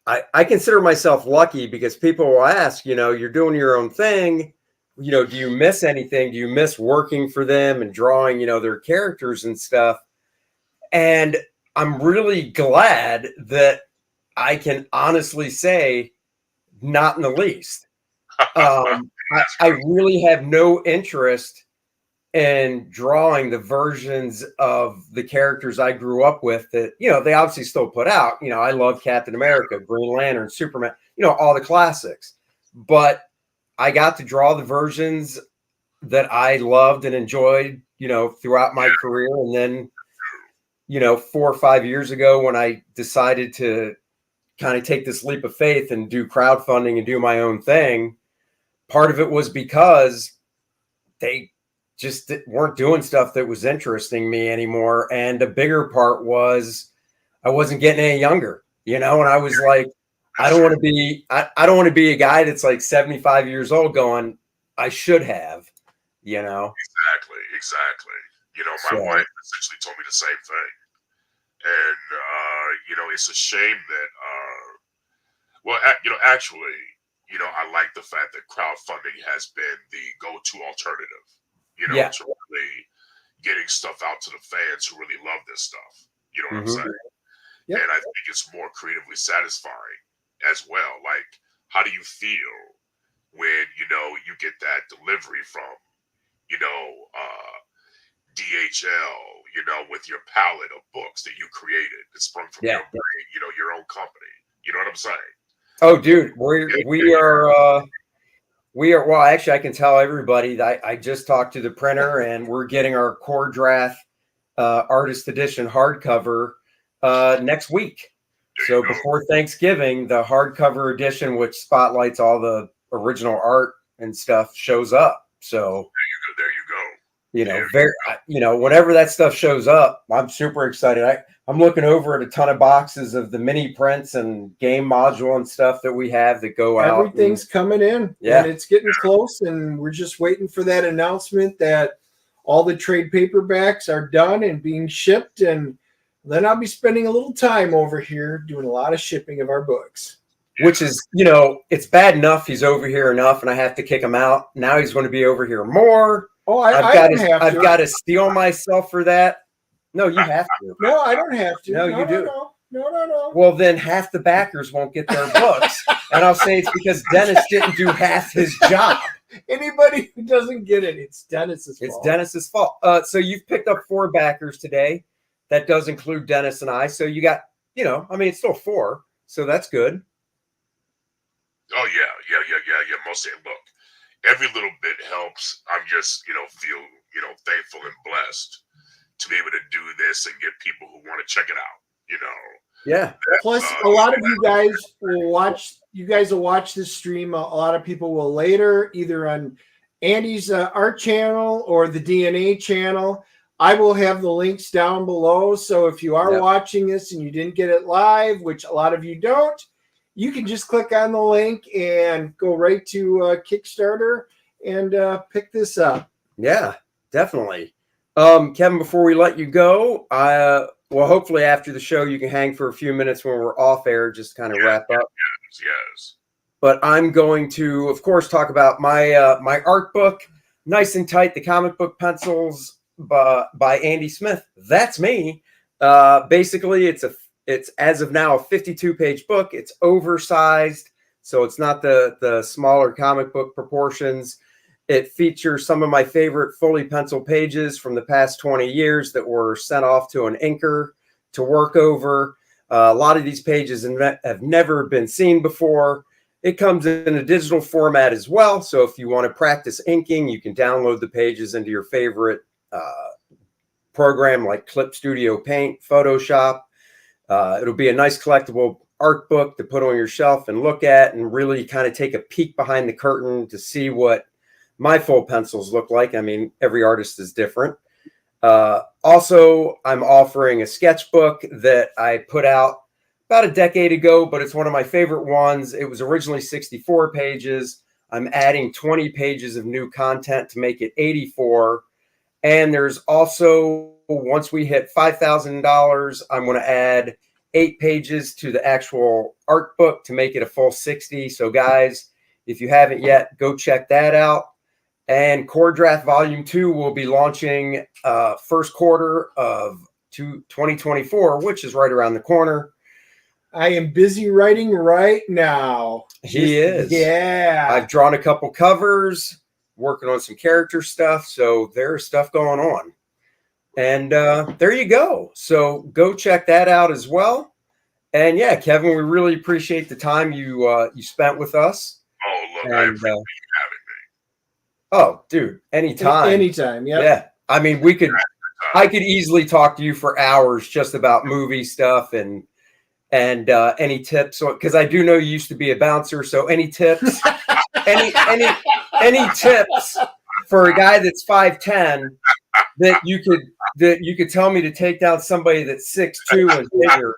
I consider myself lucky because people will ask, you know, you're doing your own thing. You know, do you miss anything? Do you miss working for them and drawing, you know, their characters and stuff? And I'm really glad that I can honestly say not in the least. I really have no interest in drawing the versions of the characters I grew up with that, you know, they obviously still put out. You know, I love Captain America, Green Lantern, Superman, you know, all the classics. But I got to draw the versions that I loved and enjoyed, you know, throughout my career. And then, you know, 4 or 5 years ago when I decided to kind of take this leap of faith and do crowdfunding and do my own thing, part of it was because they just weren't doing stuff that was interesting me anymore. And the bigger part was I wasn't getting any younger, you know, and I was like, I don't want to be, I don't want to be a guy that's like 75 years old going, I should have, you know? Exactly. You know, my wife essentially told me the same thing. And, you know, it's a shame that, well, you know, actually, you know, I like the fact that crowdfunding has been the go-to alternative, you know, to really getting stuff out to the fans who really love this stuff. You know what I'm saying? And I think it's more creatively satisfying as well. Like, how do you feel when, you know, you get that delivery from, you know, DHL, you know, with your palette of books that you created that sprung from your brain, you know, your own company. You know what I'm saying? Oh, dude, we are, well, actually, I can tell everybody that I just talked to the printer and we're getting our Core Draft Artist Edition hardcover next week. So before Thanksgiving, the hardcover edition, which spotlights all the original art and stuff, shows up. So there you go. You know, you know, whenever that stuff shows up, I'm super excited. I'm looking over at a ton of boxes of the mini prints and game module and stuff that we have that go out. Everything's coming in. And it's getting close, and we're just waiting for that announcement that all the trade paperbacks are done and being shipped. And Then I'll be spending a little time over here doing a lot of shipping of our books. Which is, it's bad enough he's over here enough, and I have to kick him out. Now he's going to be over here more. Oh, I've got to steel myself for that. No, you have to. No, I don't have to. No, you do. No. Well, then half the backers won't get their books, and I'll say it's because Dennis didn't do half his job. Anybody who doesn't get it, it's Dennis's fault. It's Dennis's fault. So you've picked up 4 backers today. That does include Dennis and I. So you got, it's still 4. So that's good. Oh, yeah. Mostly, look, every little bit helps. I'm just, feel, thankful and blessed to be able to do this and get people who want to check it out, Yeah. Plus, a lot of you guys will watch. You guys will watch this stream. A lot of people will later, either on Andy's art channel or the DNA channel. I will have the links down below. So if you are watching this and you didn't get it live, which a lot of you don't, you can just click on the link and go right to Kickstarter and pick this up. Yeah, definitely. Kevin, before we let you go, hopefully after the show you can hang for a few minutes when we're off air, just kind of wrap up. Yes. But I'm going to, of course, talk about my my art book, Nice and Tight, the comic book pencils by Andy Smith. That's me. Basically, it's as of now a 52-page book. It's oversized, so it's not the smaller comic book proportions. It features some of my favorite fully penciled pages from the past 20 years that were sent off to an inker to work over. A lot of these pages have never been seen before. It comes in a digital format as well. So if you want to practice inking, you can download the pages into your favorite program like Clip Studio Paint, Photoshop. It'll be a nice collectible art book to put on your shelf and look at and really kind of take a peek behind the curtain to see what my full pencils look like. I mean, every artist is different. Also, I'm offering a sketchbook that I put out about a decade ago, but it's one of my favorite ones. It was originally 64 pages. I'm adding 20 pages of new content to make it 84. And there's also, once we hit $5,000, I'm going to add 8 pages to the actual art book to make it a full 60. So guys, if you haven't yet, go check that out. And Core Draft Volume 2 will be launching first quarter of 2024, which is right around the corner. I am busy writing right now. He is. Yeah. I've drawn a couple covers, working on some character stuff. So there's stuff going on. And there you go. So go check that out as well. And yeah, Kevin, we really appreciate the time you spent with us. Oh, look, I appreciate you having me. Oh, dude, anytime. Anytime, yeah. I mean, I could easily talk to you for hours just about movie stuff and any tips, because I do know you used to be a bouncer. So any tips, any tips for a guy that's 5'10" that you could tell me to take down somebody that's 6'2" and bigger.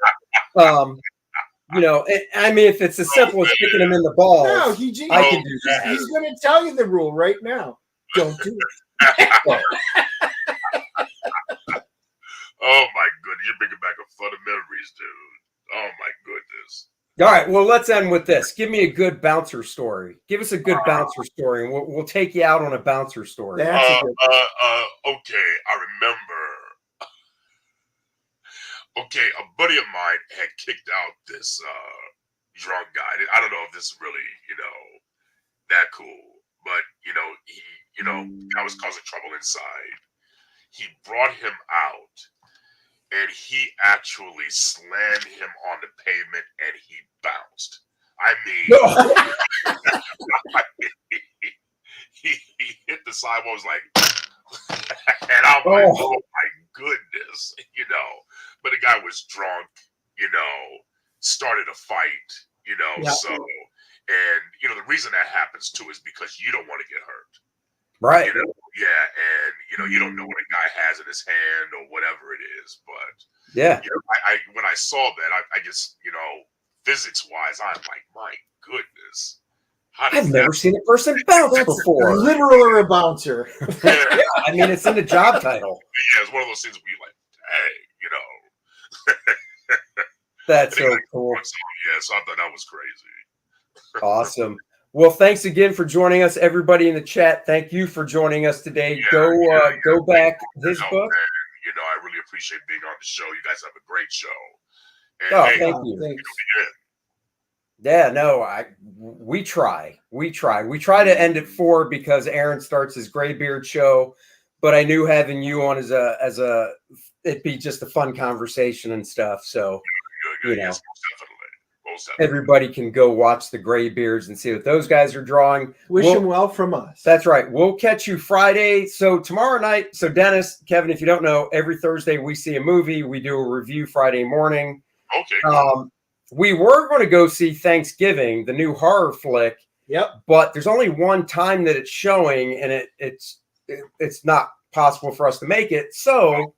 I mean, if it's as simple as kicking him in the balls, I can do that. He's going to tell you the rule right now. Don't do it. Oh my goodness, you're bringing back a fun of memories, dude. Oh my goodness. All right, well, let's end with this. Give me a good bouncer story. Give us a good bouncer story, and we'll take you out on a bouncer story. Okay, I remember. Okay, a buddy of mine had kicked out this drunk guy. I don't know if this is really, that cool, but the guy was causing trouble inside. He brought him out, and he actually slammed him on the pavement, and he bounced. I mean, he hit the sidewalk, was like, and I'm like, oh my goodness, But the guy was drunk, started a fight, so, and, the reason that happens too is because you don't want to get hurt. Right. And, you don't know what a guy has in his hand or whatever it is. But, when I saw that, I just, physics wise, I'm like, my goodness. I've never seen a person bounce before. Literal or a bouncer. Yeah, I mean, it's in the job title. Yeah, it's one of those things where you're like, hey, That's so cool. Yeah, so I thought that was crazy. Awesome. Well, thanks again for joining us, everybody in the chat. Thank you for joining us today. Yeah, Go back his book. Man. You know, I really appreciate being on the show. You guys have a great show. And, Oh, hey, thank you. Thanks. Yeah, no, we try to end at 4 because Aaron starts his Graybeard show, but I knew having you on as a it'd be just a fun conversation and stuff. So good. you know, Yes, most definitely. everybody can go watch the Graybeards and see what those guys are drawing. Wish them well from us. That's right. We'll catch you Friday. So tomorrow night. So Dennis, Kevin, if you don't know, every Thursday we see a movie. We do a review Friday morning. Okay. Cool. We were going to go see Thanksgiving, the new horror flick. Yep. But there's only one time that it's showing, and it's not possible for us to make it. So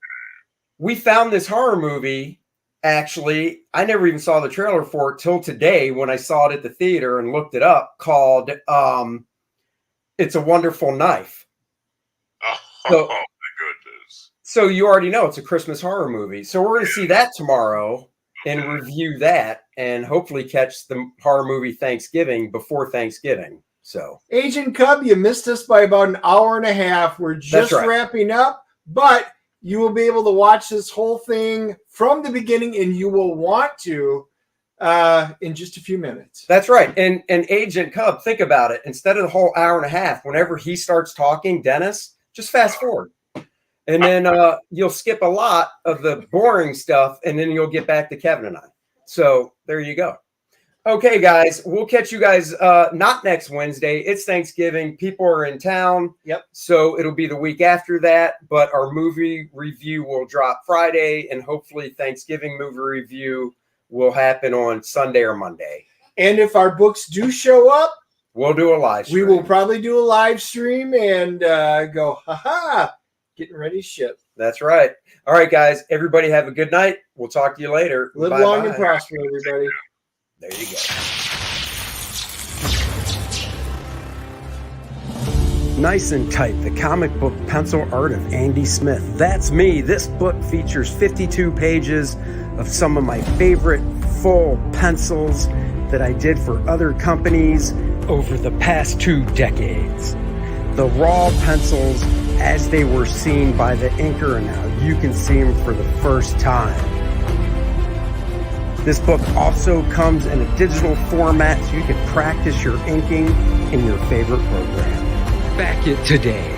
we found this horror movie. Actually, I never even saw the trailer for it till today when I saw it at the theater and looked it up, called It's a Wonderful Knife. Oh, my goodness. So you already know it's a Christmas horror movie. So we're going to see that tomorrow and review that and hopefully catch the horror movie Thanksgiving before Thanksgiving. So Agent Cub, you missed us by about an hour and a half. We're just wrapping up, but you will be able to watch this whole thing from the beginning, and you will want to in just a few minutes. that's right. And Agent Cub, think about it. Instead of the whole hour and a half, whenever he starts talking, Dennis, just fast forward. And then you'll skip a lot of the boring stuff, and then you'll get back to Kevin and I. So there you go. Okay, guys, we'll catch you guys not next Wednesday. It's Thanksgiving. People are in town. Yep. So it'll be the week after that. But our movie review will drop Friday, and hopefully Thanksgiving movie review will happen on Sunday or Monday. And if our books do show up, we'll do a live stream. We will probably do a live stream and go, ha-ha, getting ready to ship. That's right. All right, guys. Everybody have a good night. We'll talk to you later. Live long and prosper, everybody. There you go. Nice and Tight, the comic book pencil art of Andy Smith. That's me. This book features 52 pages of some of my favorite full pencils that I did for other companies over the past 2 decades. The raw pencils as they were seen by the inker, and now you can see them for the first time. This book also comes in a digital format so you can practice your inking in your favorite program. Back it today.